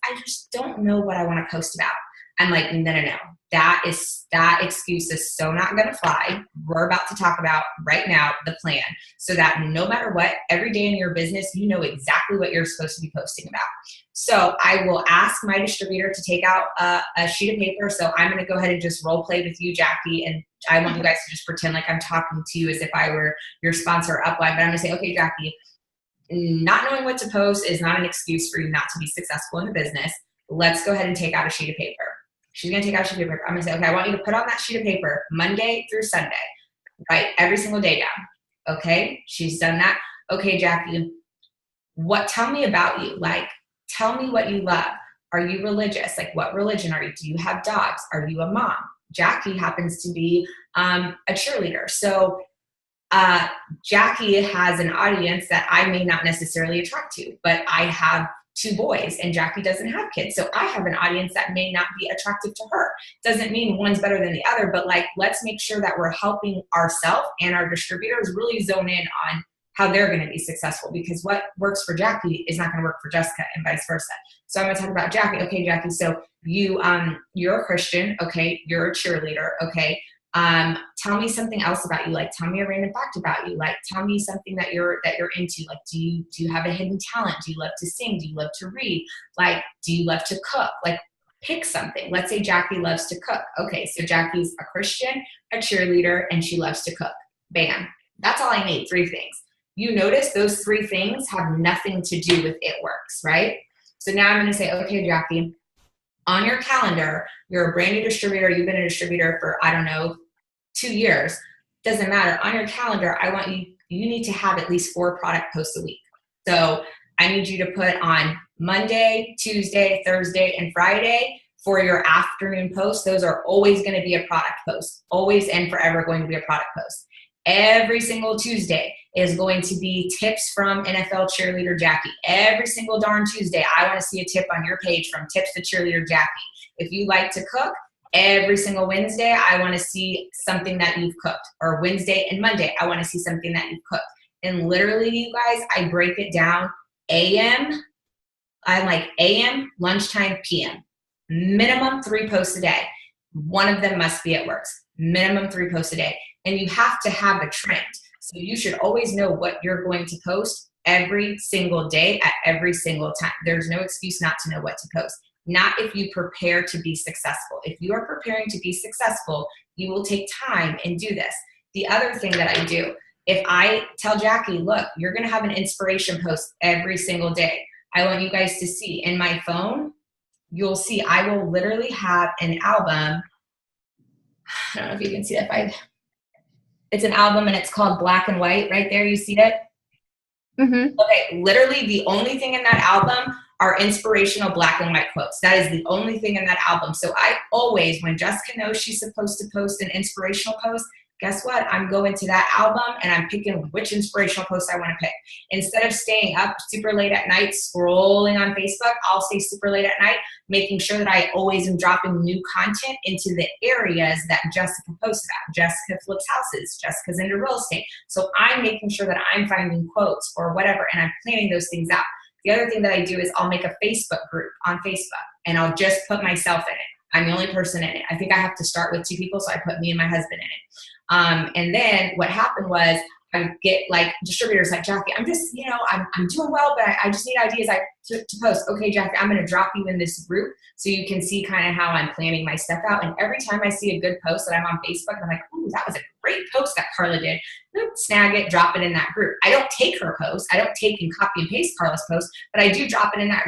don't know what I want to post about. I'm like, no. That excuse is so not going to fly. We're about to talk about right now the plan, so that no matter what, every day in your business, you know exactly what you're supposed to be posting about. So I will ask my distributor to take out a sheet of paper. So I'm going to go ahead and just role play with you, Jackie, and I want you guys to just pretend like I'm talking to you as if I were your sponsor upline. But I'm going to say, okay, Jackie, not knowing what to post is not an excuse for you not to be successful in the business. Let's go ahead and take out a sheet of paper. She's going to take out a sheet of paper. I'm going to say, okay, I want you to put on that sheet of paper Monday through Sunday. Write every single day down. Okay, she's done that. Okay, Jackie, tell me about you. Like, tell me what you love. Are you religious? Like, what religion are you? Do you have dogs? Are you a mom? Jackie happens to be a cheerleader. So Jackie has an audience that I may not necessarily attract to, but I have 2 boys and Jackie doesn't have kids. So I have an audience that may not be attractive to her. Doesn't mean one's better than the other, but like, let's make sure that we're helping ourselves and our distributors really zone in on how they're going to be successful, because what works for Jackie is not going to work for Jessica, and vice versa. So I'm going to talk about Jackie. Okay, Jackie, so you're a Christian. Okay, you're a cheerleader. Okay, tell me something else about you. Like, tell me a random fact about you. Like, tell me something that you're into. Like, do you have a hidden talent? Do you love to sing? Do you love to read? Like, do you love to cook? Like, pick something. Let's say Jackie loves to cook. Okay, so Jackie's a Christian, a cheerleader, and she loves to cook. Bam. That's all I need, 3 things. You notice those 3 things have nothing to do with it works, right? So now I'm going to say, okay, Jackie, on your calendar, you're a brand new distributor. You've been a distributor for, I don't know, 2 years. Doesn't matter. On your calendar, I want you need to have at least 4 product posts a week. So I need you to put on Monday, Tuesday, Thursday, and Friday for your afternoon posts. Those are always going to be a product post. Always and forever going to be a product post. Every single Tuesday is going to be tips from NFL cheerleader Jackie. Every single darn Tuesday, I want to see a tip on your page from Tips to Cheerleader Jackie. If you like to cook, every single Wednesday, I want to see something that you've cooked. Or Wednesday and Monday, I want to see something that you've cooked. And literally, you guys, I break it down AM, I'm like AM, lunchtime, PM. Minimum 3 posts a day. One of them must be at work. Minimum 3 posts a day. And you have to have a trend. So you should always know what you're going to post every single day at every single time. There's no excuse not to know what to post. Not if you prepare to be successful. If you are preparing to be successful, you will take time and do this. The other thing that I do, if I tell Jackie, look, you're going to have an inspiration post every single day. I want you guys to see in my phone, you'll see I will literally have an album. I don't know if you can see it. It's an album and it's called Black and White right there. You see it? Mm-hmm. Okay, literally the only thing in that album are inspirational black and white quotes. That is the only thing in that album. So I always, when Jessica knows she's supposed to post an inspirational post, guess what? I'm going to that album and I'm picking which inspirational post I want to pick. Instead of staying up super late at night scrolling on Facebook, I'll stay super late at night, making sure that I always am dropping new content into the areas that Jessica posts about. Jessica flips houses. Jessica's into real estate. So I'm making sure that I'm finding quotes or whatever, and I'm planning those things out. The other thing that I do is I'll make a Facebook group on Facebook, and I'll just put myself in it. I'm the only person in it. I think I have to start with 2 people, so I put me and my husband in it. And then what happened was I get like distributors like, Jackie, I'm just, I'm doing well, but I just need ideas to post. Okay, Jackie, I'm going to drop you in this group so you can see kind of how I'm planning my stuff out. And every time I see a good post that I'm on Facebook, I'm like, ooh, that was a great post that Carla did. Snag it, drop it in that group. I don't take her post. I don't take and copy and paste Carla's post, but I do drop it in that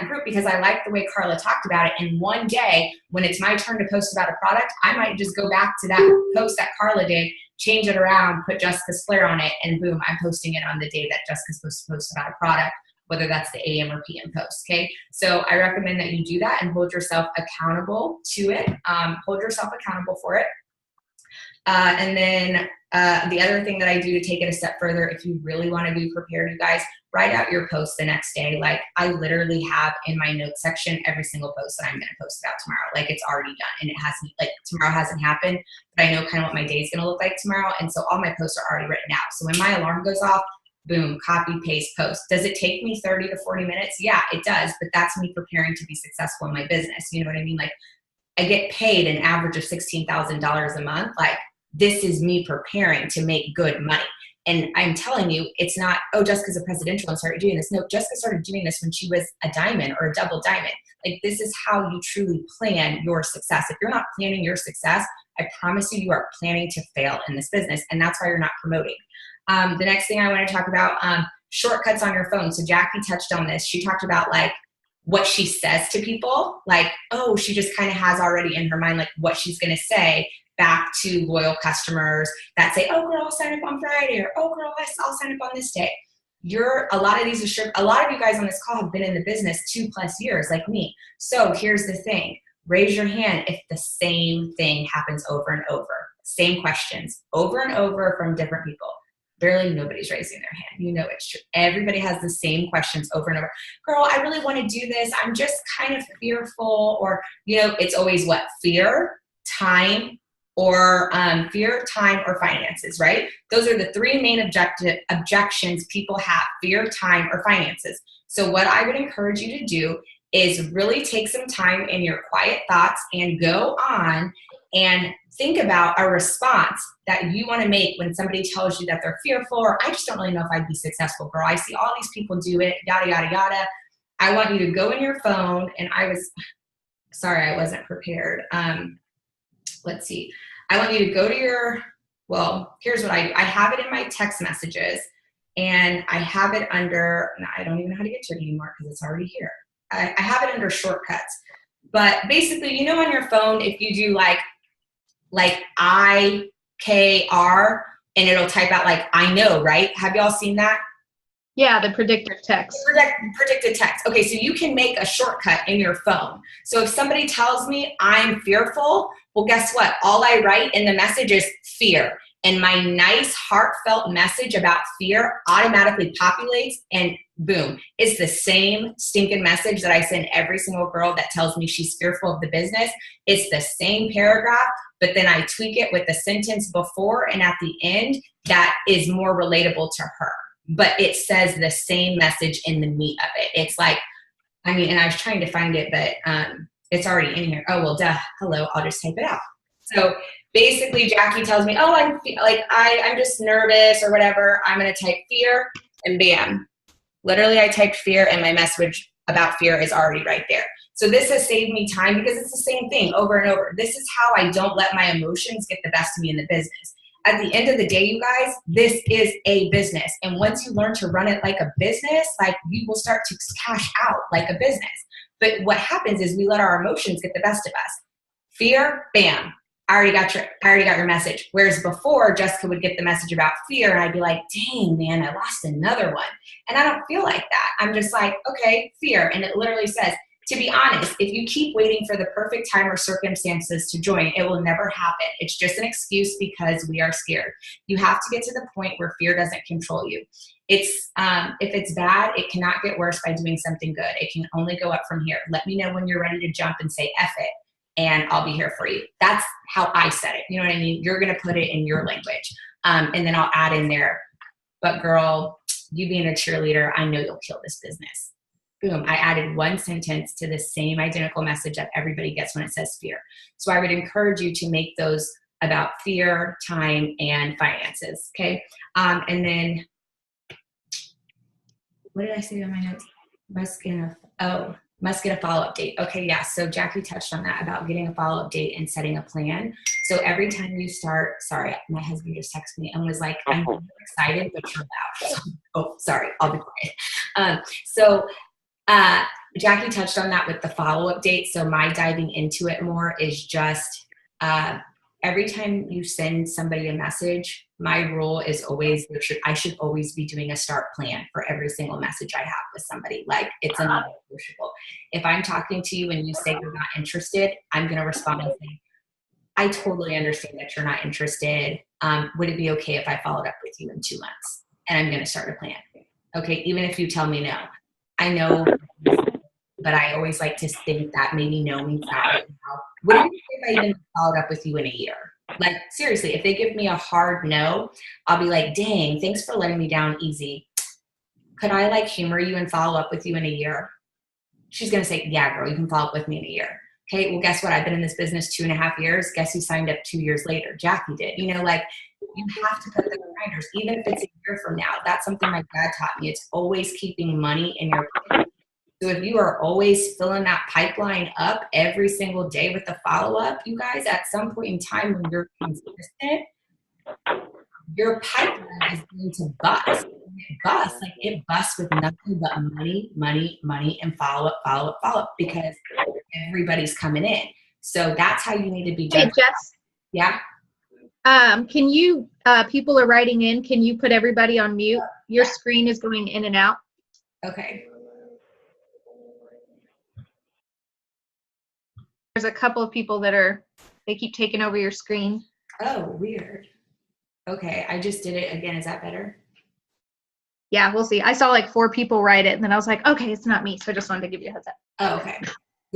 group because I like the way Carla talked about it. And one day when it's my turn to post about a product, I might just go back to that post that Carla did, change it around, put Jessica's flair on it, and boom, I'm posting it on the day that Jessica's supposed to post about a product, whether that's the AM or PM post, okay? So I recommend that you do that and hold yourself accountable to it. Hold yourself accountable for it. And then the other thing that I do to take it a step further, if you really want to be prepared, you guys, write out your post the next day. Like I literally have in my notes section every single post that I'm going to post about tomorrow. Like it's already done, and it hasn't, like tomorrow hasn't happened, but I know kind of what my day is going to look like tomorrow. And so all my posts are already written out. So when my alarm goes off, boom, copy, paste, post. Does it take me 30 to 40 minutes? Yeah, it does. But that's me preparing to be successful in my business. You know what I mean? Like I get paid an average of $16,000 a month. Like this is me preparing to make good money. And I'm telling you, it's not, oh, Jessica's a presidential and started doing this. No, Jessica started doing this when she was a diamond or a double diamond. Like this is how you truly plan your success. If you're not planning your success, I promise you, you are planning to fail in this business. And that's why you're not promoting. The next thing I want to talk about, shortcuts on your phone. So Jackie touched on this. She talked about like what she says to people. Like, oh, she just kind of has already in her mind like what she's going to say back to loyal customers that say, oh girl, I'll sign up on Friday, or oh girl, I'll sign up on this day. A lot of you guys on this call have been in the business 2+ years like me. So here's the thing, raise your hand if the same thing happens over and over. Same questions over and over from different people. Barely nobody's raising their hand. You know it's true. Everybody has the same questions over and over. Girl, I really want to do this. I'm just kind of fearful. Or, it's always what? Fear, time, or fear, time, or finances, right? Those are the three main objections people have: fear, time, or finances. So what I would encourage you to do is really take some time in your quiet thoughts and go on and think about a response that you want to make when somebody tells you that they're fearful, or I just don't really know if I'd be successful, girl. I see all these people do it, yada, yada, yada. I want you to go in your phone, and sorry, I wasn't prepared. Let's see. I want you to go to here's what I do. I have it in my text messages, and I have it under, I don't even know how to get to it anymore because it's already here. I have it under shortcuts. But basically, on your phone, if you do like IKR, and it'll type out like, I know, right? Have y'all seen that? Yeah, the predictive text. Predictive text. Okay, so you can make a shortcut in your phone. So if somebody tells me I'm fearful, well, guess what? All I write in the message is fear. And my nice, heartfelt message about fear automatically populates, and boom, it's the same stinking message that I send every single girl that tells me she's fearful of the business. It's the same paragraph, but then I tweak it with the sentence before and at the end that is more relatable to her. But it says the same message in the meat of it. It's like, and I was trying to find it, but it's already in here. Oh, well, duh, hello, I'll just type it out. So basically, Jackie tells me, oh, I'm just nervous or whatever. I'm going to type fear, and bam. Literally, I typed fear, and my message about fear is already right there. So this has saved me time because it's the same thing over and over. This is how I don't let my emotions get the best of me in the business. At the end of the day, you guys, this is a business. And once you learn to run it like a business, like you will start to cash out like a business. But what happens is we let our emotions get the best of us. Fear, bam. I already got your message. Whereas before, Jessica would get the message about fear, and I'd be like, dang, man, I lost another one. And I don't feel like that. I'm just like, okay, fear. And it literally says, to be honest, if you keep waiting for the perfect time or circumstances to join, it will never happen. It's just an excuse because we are scared. You have to get to the point where fear doesn't control you. It's if it's bad, it cannot get worse by doing something good. It can only go up from here. Let me know when you're ready to jump and say F it, and I'll be here for you. That's how I said it. You know what I mean? You're going to put it in your language. And then I'll add in there, but girl, you being a cheerleader, I know you'll kill this business. Boom, I added one sentence to the same identical message that everybody gets when it says fear. So I would encourage you to make those about fear, time, and finances, okay? And then, what did I say on my notes? Must get a follow-up date. Okay, yeah, so Jackie touched on that about getting a follow-up date and setting a plan. So every time you start, sorry, my husband just texted me and was like, I'm really excited, but you're loud. Oh, sorry, I'll be quiet. Jackie touched on that with the follow-up date. So my diving into it more is just every time you send somebody a message, my rule is always I should always be doing a start plan for every single message I have with somebody. Like it's a non-negotiable. If I'm talking to you and you say you're not interested, I'm going to respond and say, I totally understand that you're not interested. Would it be okay if I followed up with you in 2 months? And I'm going to start a plan. Okay, even if you tell me no. I know, but I always like to think that maybe no means that right now. What do you think if I even followed up with you in a year? Like, seriously, if they give me a hard no, I'll be like, dang, thanks for letting me down easy. Could I humor you and follow up with you in a year? She's going to say, yeah, girl, you can follow up with me in a year. Okay, well, guess what? I've been in this business 2.5 years. Guess who signed up 2 years later? Jackie did. You have to put the reminders, even if it's a year from now. That's something my dad taught me. It's always keeping money in your pocket. So if you are always filling that pipeline up every single day with the follow-up, you guys, at some point in time when you're consistent, your pipeline is going to bust. It busts with nothing but money, and follow-up, because everybody's coming in. So that's how you need to be. Hey, Jess. Yeah. Can you, people are writing in, can you put everybody on mute? Your screen is going in and out. Okay. There's a couple of people that they keep taking over your screen. Oh, weird. Okay, I just did it again. Is that better? Yeah, we'll see. I saw 4 people write it, and then I was like, okay, it's not me. So I just wanted to give you a heads up. Oh, okay.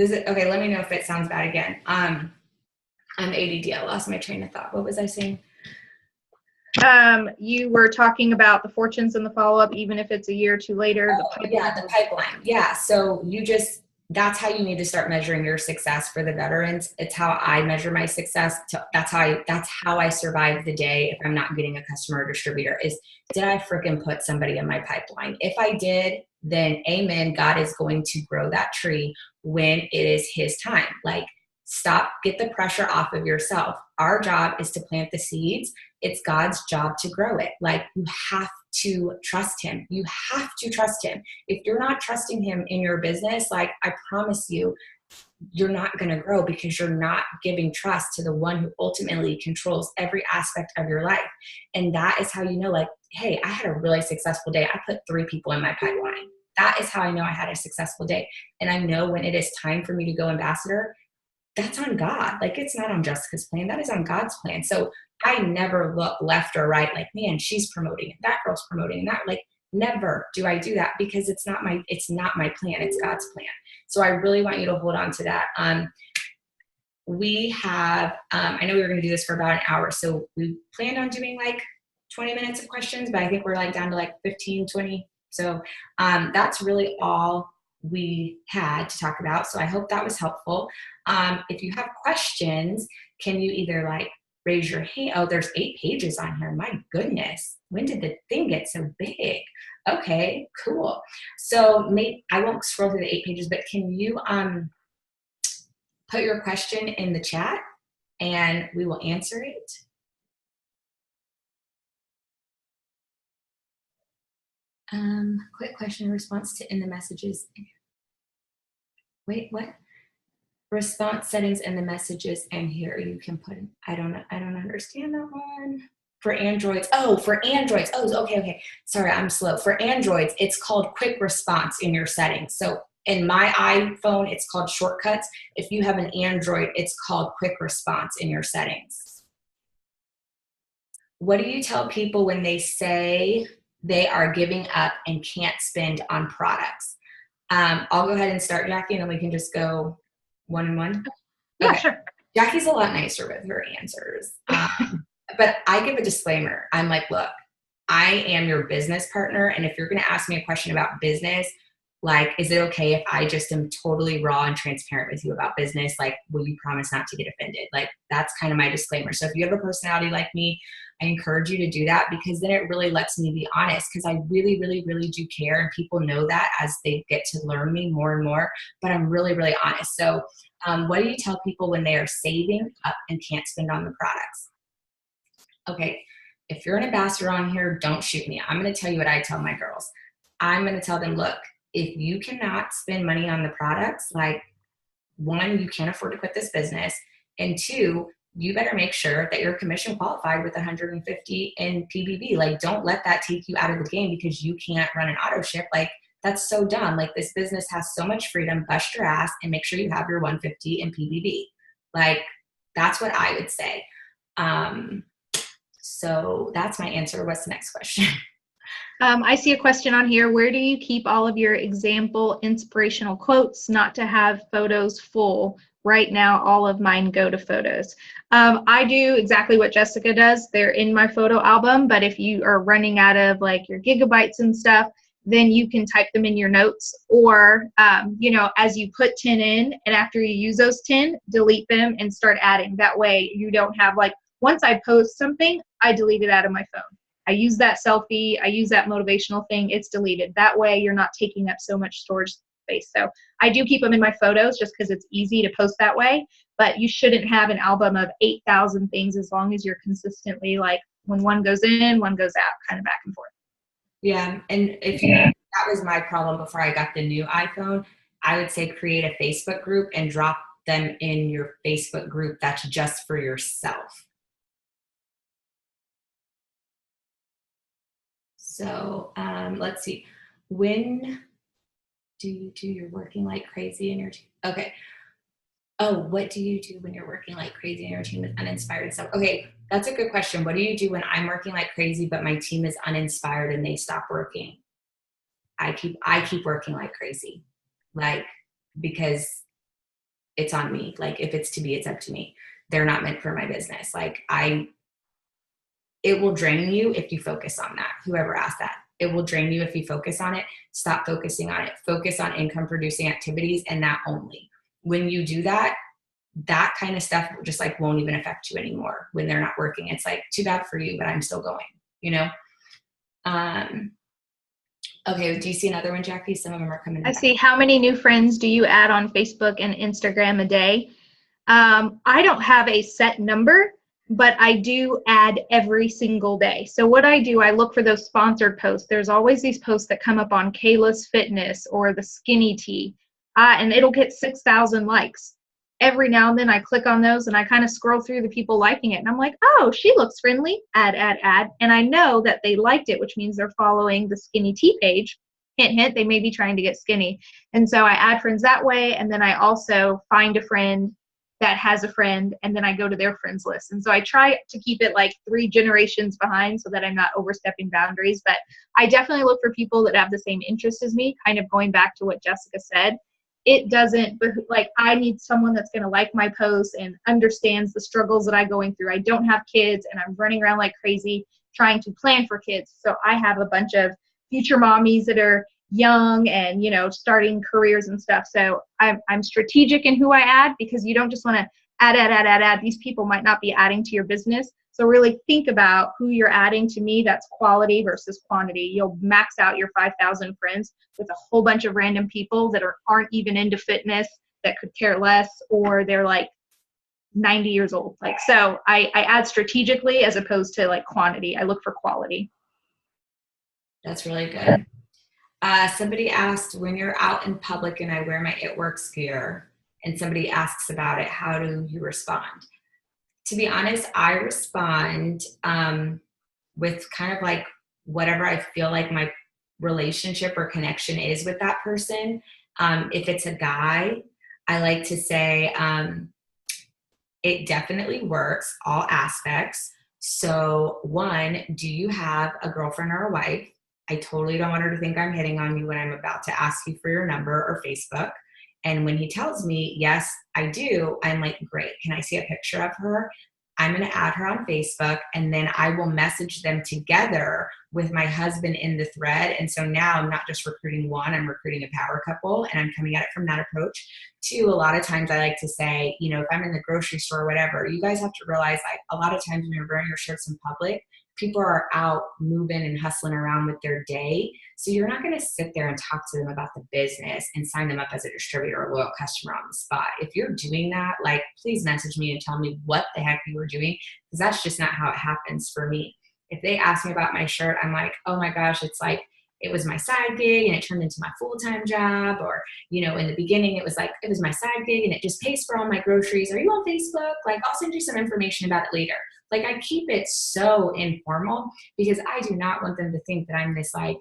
Okay, let me know if it sounds bad again. I'm ADD. I lost my train of thought. What was I saying? You were talking about the fortunes and the follow-up, even if it's a year or two later. Oh, yeah, the pipeline. Yeah. So that's how you need to start measuring your success for the veterans. It's how I measure my success. That's how I survive the day if I'm not getting a customer or distributor is, did I freaking put somebody in my pipeline? If I did, then amen, God is going to grow that tree when it is his time. Like, get the pressure off of yourself. Our job is to plant the seeds. It's God's job to grow it. Like, you have to trust him. You have to trust him. If you're not trusting him in your business, like, I promise you, you're not going to grow because you're not giving trust to the one who ultimately controls every aspect of your life. And that is how you know, like, hey, I had a really successful day. I put 3 people in my pipeline. That is how I know I had a successful day. And I know when it is time for me to go ambassador, that's on God. Like, it's not on Jessica's plan. That is on God's plan. So I never look left or right like, man, she's promoting it, that girl's promoting that. Like, never do I do that because it's not my plan. It's God's plan. So I really want you to hold on to that. We have, I know we were going to do this for about an hour. So we planned on doing like 20 minutes of questions, but I think we're like down to like 15, 20. So that's really all we had to talk about. So I hope that was helpful. If you have questions, can you either like raise your hand? Oh, there's 8 pages on here. My goodness. When did the thing get so big? Okay, cool. So maybe I won't scroll through the 8 pages, but can you put your question in the chat and we will answer it? Quick question in response to in the messages. Wait, what? Response settings in the messages, and here you can put in, I don't understand that one. For Androids. Oh, for Androids. Oh, okay. Sorry, I'm slow. For Androids, it's called quick response in your settings. So in my iPhone, it's called shortcuts. If you have an Android, it's called quick response in your settings. What do you tell people when they say they are giving up and can't spend on products? I'll go ahead and start, Jackie, and then we can just go one and one. Yeah, okay. sure. Jackie's a lot nicer with her answers. But I give a disclaimer. I'm like, look, I am your business partner. And if you're going to ask me a question about business, like, is it okay if I just am totally raw and transparent with you about business? Like, will you promise not to get offended? Like, that's kind of my disclaimer. So if you have a personality like me, I encourage you to do that because then it really lets me be honest because I really, really, really do care. And people know that as they get to learn me more and more, but I'm really, really honest. So what do you tell people when they are saving up and can't spend on the products? Okay, if you're an ambassador on here, don't shoot me. I'm going to tell you what I tell my girls. I'm going to tell them, look, if you cannot spend money on the products, like, 1, you can't afford to quit this business, and 2, you better make sure that you're commission qualified with 150 in PBB. Like, don't let that take you out of the game because you can't run an auto ship. Like, that's so dumb. Like, this business has so much freedom. Bust your ass and make sure you have your 150 in PBB. Like, that's what I would say. So that's my answer. What's the next question? I see a question on here. Where do you keep all of your example inspirational quotes not to have photos full? Right now, all of mine go to photos. I do exactly what Jessica does. They're in my photo album, but if you are running out of like your gigabytes and stuff, then you can type them in your notes or, as you put 10 in and after you use those 10, delete them and start adding. That way you don't have like, once I post something, I delete it out of my phone. I use that selfie, I use that motivational thing, it's deleted. That way you're not taking up so much storage space. So I do keep them in my photos just because it's easy to post that way, but you shouldn't have an album of 8,000 things as long as you're consistently like when one goes in, one goes out, kind of back and forth. Yeah, and that was my problem before I got the new iPhone. I would say create a Facebook group and drop them in your Facebook group that's just for yourself. So let's see. When do you do your working like crazy in your team? Okay. Oh, what do you do when you're working like crazy and your team is uninspired and stuff? Okay, that's a good question. What do you do when I'm working like crazy, but my team is uninspired and they stop working? I keep working like crazy, like, because it's on me. Like, if it's to be, it's up to me. they're not meant for my business. Like it will drain you if you focus on that. Whoever asked that, it will drain you if you focus on it. Stop focusing on it. Focus on income producing activities and that only. When you do that, that kind of stuff just like won't even affect you anymore when they're not working. It's like, too bad for you, but I'm still going, you know? Okay, do you see another one, Jackie? Some of them are coming. I see. How many new friends do you add on Facebook and Instagram a day? I don't have a set number, but I do add every single day. So what I do, I look for those sponsored posts. There's always these posts that come up on Kayla's Fitness or the Skinny Tea, and it'll get 6,000 likes. Every now and then I click on those and I kind of scroll through the people liking it. And I'm like, oh, she looks friendly, add. And I know that they liked it, which means they're following the Skinny Tea page. Hint, hint, they may be trying to get skinny. And so I add friends that way. And then I also find a friend that has a friend, and then I go to their friends list. And so I try to keep it like 3 generations behind so that I'm not overstepping boundaries. But I definitely look for people that have the same interest as me, kind of going back to what Jessica said. It doesn't, like, I need someone that's going to like my posts and understands the struggles that I'm going through. I don't have kids, and I'm running around like crazy trying to plan for kids. So I have a bunch of future mommies that are young and, you know, starting careers and stuff. So I'm strategic in who I add, because you don't just want to add. These people might not be adding to your business. So really think about who you're adding. To me, that's quality versus quantity. You'll max out your 5,000 friends with a whole bunch of random people that aren't even into fitness, that could care less, or they're like 90 years old. Like, so I add strategically as opposed to like quantity. I look for quality. That's really good. Somebody asked, when you're out in public and I wear my It Works gear and somebody asks about it, how do you respond? To be honest, I respond with kind of like whatever I feel like my relationship or connection is with that person. If it's a guy, I like to say it definitely works, all aspects. So 1, do you have a girlfriend or a wife? I totally don't want her to think I'm hitting on you when I'm about to ask you for your number or Facebook. And when he tells me, yes, I do, I'm like, great. Can I see a picture of her? I'm going to add her on Facebook, and then I will message them together with my husband in the thread. And so now I'm not just recruiting one, I'm recruiting a power couple, and I'm coming at it from that approach. 2, a lot of times I like to say, you know, if I'm in the grocery store or whatever, you guys have to realize, like, a lot of times when you're wearing your shirts in public, people are out moving and hustling around with their day. So you're not going to sit there and talk to them about the business and sign them up as a distributor or loyal customer on the spot. If you're doing that, like, please message me and tell me what the heck you were doing, because that's just not how it happens for me. If they ask me about my shirt, I'm like, oh my gosh, it's like, it was my side gig and it turned into my full-time job. Or, you know, in the beginning, it was like, it was my side gig and it just pays for all my groceries. Are you on Facebook? Like, I'll send you some information about it later. Like, I keep it so informal because I do not want them to think that I'm this like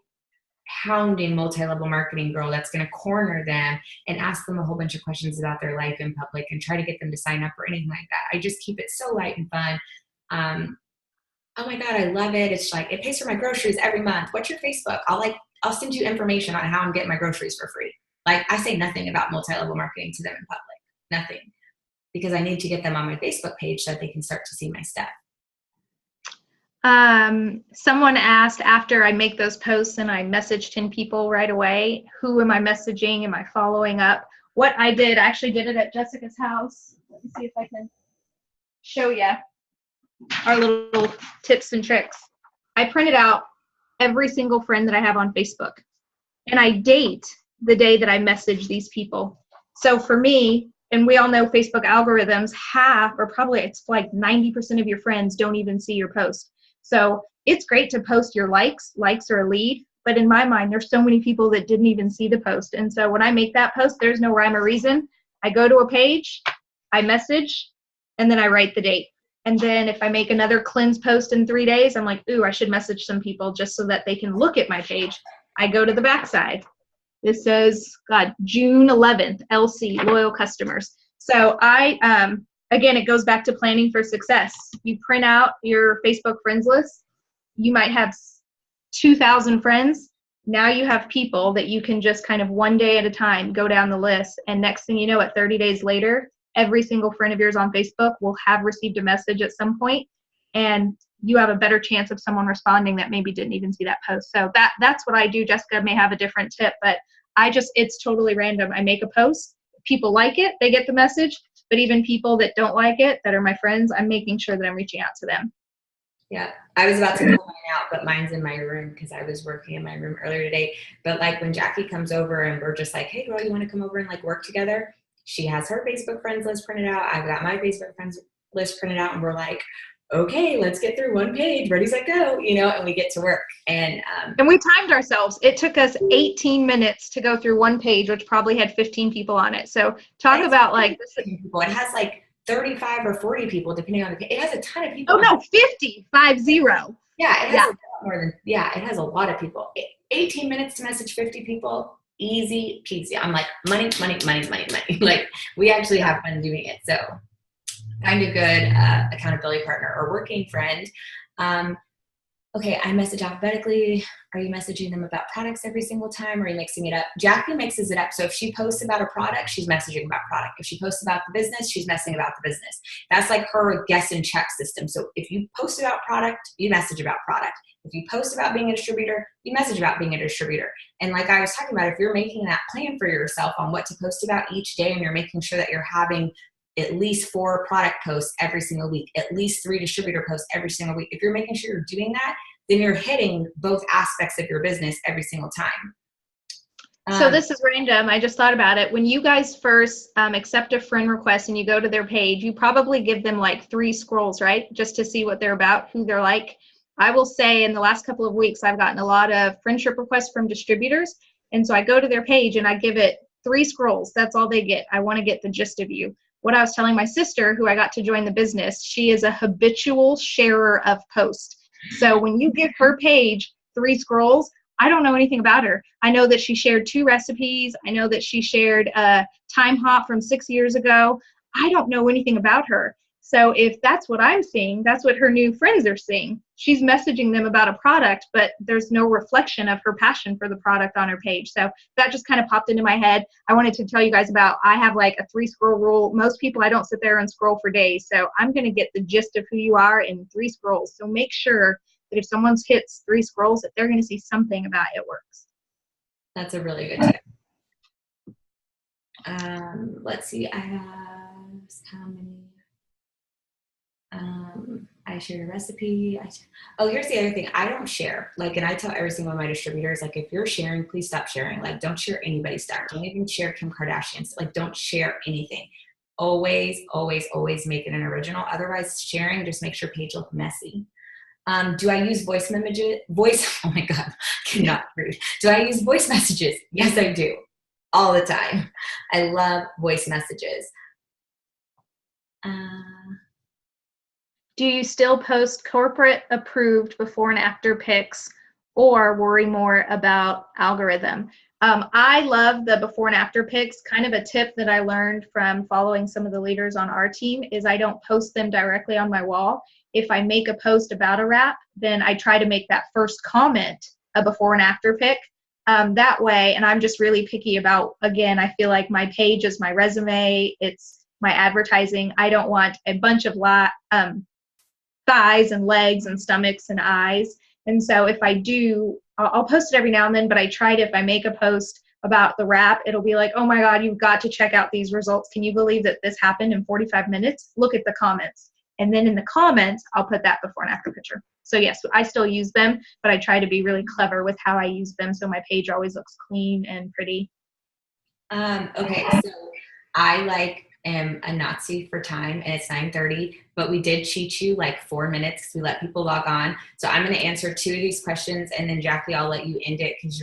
hounding multi-level marketing girl that's going to corner them and ask them a whole bunch of questions about their life in public and try to get them to sign up or anything like that. I just keep it so light and fun. Oh my God, I love it. It's like, it pays for my groceries every month. What's your Facebook? I'll send you information on how I'm getting my groceries for free. Like, I say nothing about multi-level marketing to them in public, nothing, because I need to get them on my Facebook page so that they can start to see my stuff. Someone asked, after I make those posts and I message 10 people right away, who am I messaging? Am I following up? What I did, I actually did it at Jessica's house. Let me see if I can show you our little tips and tricks. I printed out every single friend that I have on Facebook, and I date the day that I message these people. So for me, and we all know Facebook algorithms, half, or probably it's like 90% of your friends don't even see your post. So it's great to post your likes. Likes are a lead, but in my mind, there's so many people that didn't even see the post. And so when I make that post, there's no rhyme or reason. I go to a page, I message, and then I write the date. And then if I make another cleanse post in 3 days, I'm like, ooh, I should message some people just so that they can look at my page. I go to the backside. This says, June 11th, LC, loyal customers. So again, it goes back to planning for success. You print out your Facebook friends list. You might have 2,000 friends. Now you have people that you can just kind of one day at a time go down the list. And next thing you know, 30 days later, every single friend of yours on Facebook will have received a message at some point, and you have a better chance of someone responding that maybe didn't even see that post. So that's what I do. Jessica may have a different tip, but it's totally random. I make a post, people like it, they get the message, but even people that don't like it, that are my friends, I'm making sure that I'm reaching out to them. Yeah, I was about to pull mine out, but mine's in my room because I was working in my room earlier today. But like when Jackie comes over and we're just like, hey girl, you want to come over and like work together? She has her Facebook friends list printed out. I've got my Facebook friends list printed out, and we're like, okay, let's get through one page, ready, set, go, and we get to work. And we timed ourselves. It took us 18 minutes to go through one page, which probably had 15 people on it. So talk about like this. People. It has like 35 or 40 people, depending on the page. It has a ton of people. Oh no, 50. Yeah, it has a lot more than, it has a lot of people. 18 minutes to message 50 people, easy peasy. I'm like, money. Like, we actually have fun doing it. So find a good accountability partner or working friend. Okay, I message alphabetically. Are you messaging them about products every single time? Or are you mixing it up? Jackie mixes it up. So if she posts about a product, she's messaging about product. If she posts about the business, she's messaging about the business. That's like her guess and check system. So if you post about product, you message about product. If you post about being a distributor, you message about being a distributor. And like I was talking about, if you're making that plan for yourself on what to post about each day, and you're making sure that you're having at least 4 product posts every single week, at least 3 distributor posts every single week. If you're making sure you're doing that, then you're hitting both aspects of your business every single time. So this is random. I just thought about it. When you guys first accept a friend request and you go to their page, you probably give them like 3 scrolls, right? Just to see what they're about, who they're like. I will say in the last couple of weeks, I've gotten a lot of friendship requests from distributors. And so I go to their page and I give it 3 scrolls. That's all they get. I want to get the gist of you. What I was telling my sister, who I got to join the business, she is a habitual sharer of posts. So when you give her page 3 scrolls, I don't know anything about her. I know that she shared 2 recipes. I know that she shared a time hop from 6 years ago. I don't know anything about her. So if that's what I'm seeing, that's what her new friends are seeing. She's messaging them about a product, but there's no reflection of her passion for the product on her page. So that just kind of popped into my head. I wanted to tell you guys about, I have like a 3 scroll rule. Most people, I don't sit there and scroll for days. So I'm going to get the gist of who you are in 3 scrolls. So make sure that if someone hits 3 scrolls, that they're going to see something about it works. That's a really good tip. Let's see. I have how many? I share a recipe. Here's the other thing. I don't share. Like, and I tell every single one of my distributors, like, if you're sharing, please stop sharing. Like, don't share anybody's stuff. Don't even share Kim Kardashian's. Like, don't share anything. Always, always, always make it an original. Otherwise, sharing just makes your page look messy. Do I use voice? Oh my God, cannot read. Do I use voice messages? Yes, I do. All the time. I love voice messages. Do you still post corporate approved before and after pics, or worry more about algorithm? I love the before and after pics. Kind of a tip that I learned from following some of the leaders on our team is I don't post them directly on my wall. If I make a post about a wrap, then I try to make that first comment a before and after pic. That way, and I'm just really picky about, again, I feel like my page is my resume, it's my advertising. I don't want a bunch of thighs and legs and stomachs and eyes. And so if I do, I'll post it every now and then, but I try to, if I make a post about the wrap, it'll be like, oh my God, you've got to check out these results. Can you believe that this happened in 45 minutes? Look at the comments. And then in the comments, I'll put that before and after picture. So yes, I still use them, but I try to be really clever with how I use them. So my page always looks clean and pretty. Okay, so I am a Nazi for time, and it's 9:30, but we did cheat you like 4 minutes because we let people log on. So I'm going to answer 2 of these questions, and then Jackie, I'll let you end it because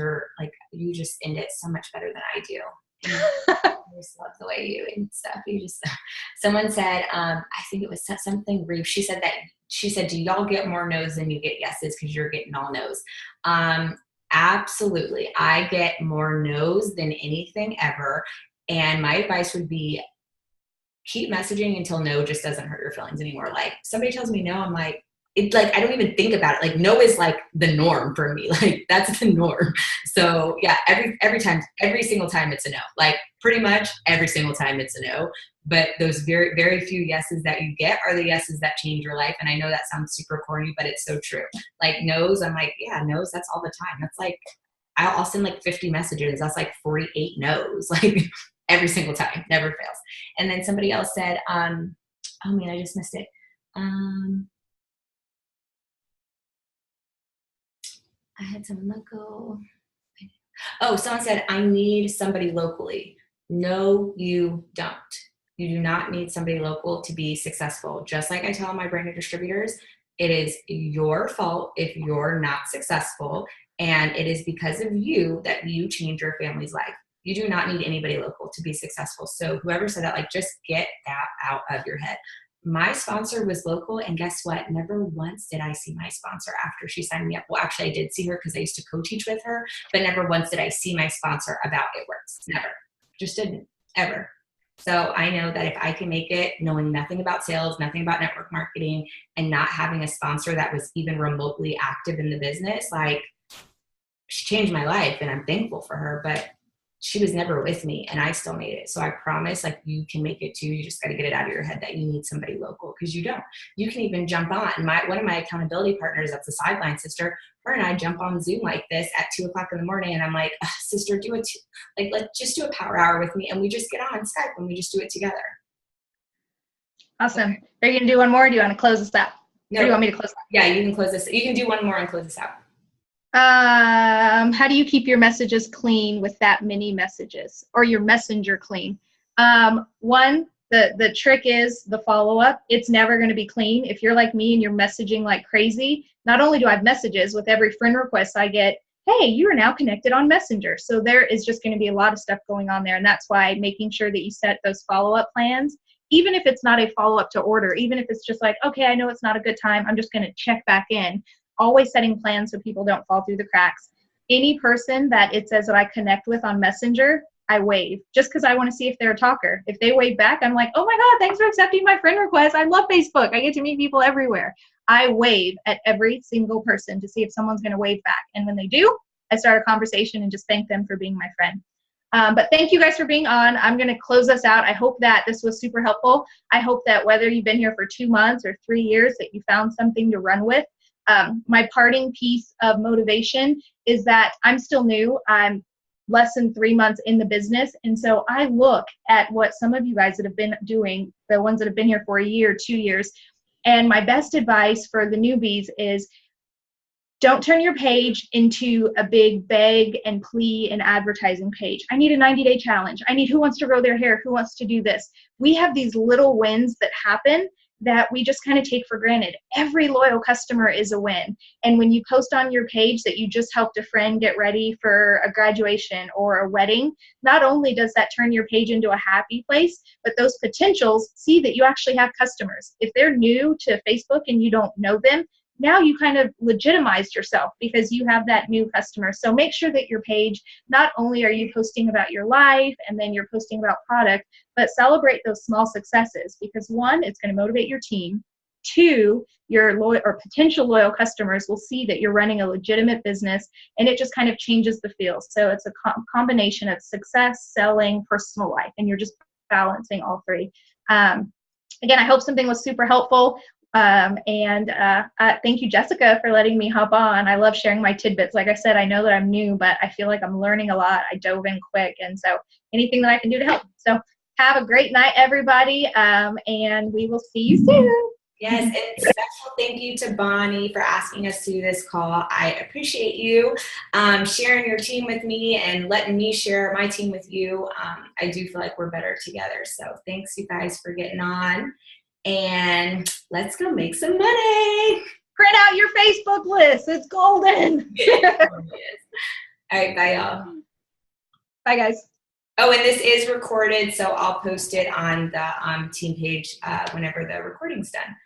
you just end it so much better than I do. I just love the way you end stuff. Someone said, I think it was something brief. She said, do y'all get more no's than you get yeses because you're getting all no's? Absolutely. I get more no's than anything ever. And my advice would be, keep messaging until no just doesn't hurt your feelings anymore. Like, somebody tells me no, I'm like, it's like, I don't even think about it. Like, no is like the norm for me. Like, that's the norm. So yeah, every single time it's a no. Like, pretty much every single time it's a no. but those very, very few yeses that you get are the yeses that change your life. And I know that sounds super corny, but it's so true. Like no's, I'm like, yeah, no's, that's all the time. That's like, I'll send like 50 messages. That's like 48 no's, like every single time, never fails. And then somebody else said, oh man, I just missed it. I had someone go. Oh, someone said, I need somebody locally. No, you don't. You do not need somebody local to be successful. Just like I tell my branded distributors, it is your fault if you're not successful, and it is because of you that you change your family's life. You do not need anybody local to be successful. So whoever said that, like, just get that out of your head. My sponsor was local, and guess what? Never once did I see my sponsor after she signed me up. Well, actually, I did see her because I used to co-teach with her, but never once did I see my sponsor about It Works. Never. Just didn't, ever. So I know that if I can make it knowing nothing about sales, nothing about network marketing, and not having a sponsor that was even remotely active in the business, like, she changed my life, and I'm thankful for her, but she was never with me, and I still made it. So I promise, like, you can make it too. You just got to get it out of your head that you need somebody local, because you don't. You can even jump on. One of my accountability partners, that's a sideline sister, her and I jump on Zoom like this at 2 o'clock in the morning, and I'm like, sister, let's just do a power hour with me, and we just get on Skype and we just do it together. Awesome. Okay. Are you gonna do one more? Or do you want to close this out? No. Or do you want me to close? Yeah, you can close this. You can do one more and close this out. How do you keep your messages clean with that many messages, or your messenger clean? One, the trick is the follow-up. It's never going to be clean. If you're like me and you're messaging like crazy, not only do I have messages, with every friend request I get, hey, you are now connected on Messenger. So there is just going to be a lot of stuff going on there. And that's why making sure that you set those follow-up plans, even if it's not a follow-up to order, even if it's just like, okay, I know it's not a good time, I'm just going to check back in. Always setting plans so people don't fall through the cracks. Any person that it says that I connect with on Messenger, I wave, just because I want to see if they're a talker. If they wave back, I'm like, oh my God, thanks for accepting my friend request. I love Facebook. I get to meet people everywhere. I wave at every single person to see if someone's going to wave back. And when they do, I start a conversation and just thank them for being my friend. But thank you guys for being on. I'm going to close us out. I hope that this was super helpful. I hope that whether you've been here for 2 months or 3 years, that you found something to run with. My parting piece of motivation is that I'm still new. I'm less than 3 months in the business. And so I look at what some of you guys that have been doing, the ones that have been here for a year, 2 years. And my best advice for the newbies is, don't turn your page into a big beg and plea and advertising page. I need a 90-day challenge. I need who wants to grow their hair, who wants to do this. We have these little wins that happen that we just kind of take for granted. Every loyal customer is a win. And when you post on your page that you just helped a friend get ready for a graduation or a wedding, not only does that turn your page into a happy place, but those potentials see that you actually have customers. If they're new to Facebook and you don't know them, now you kind of legitimized yourself because you have that new customer. So make sure that your page, not only are you posting about your life and then you're posting about product, but celebrate those small successes, because one, it's going to motivate your team. Two, your loyal or potential loyal customers will see that you're running a legitimate business, and it just kind of changes the feel. So it's a combination of success, selling, personal life, and you're just balancing all three. Again, I hope something was super helpful. Thank you, Jessica, for letting me hop on. I love sharing my tidbits. Like I said, I know that I'm new, but I feel like I'm learning a lot. I dove in quick, and so anything that I can do to help. So have a great night, everybody, and we will see you soon. Yes, and special thank you to Bonnie for asking us to do this call. I appreciate you sharing your team with me and letting me share my team with you. I do feel like we're better together. So thanks, you guys, for getting on. And let's go make some money. Print out your Facebook list. It's golden. All right, bye, y'all. Bye, guys. Oh, and this is recorded, so I'll post it on the team page whenever the recording's done.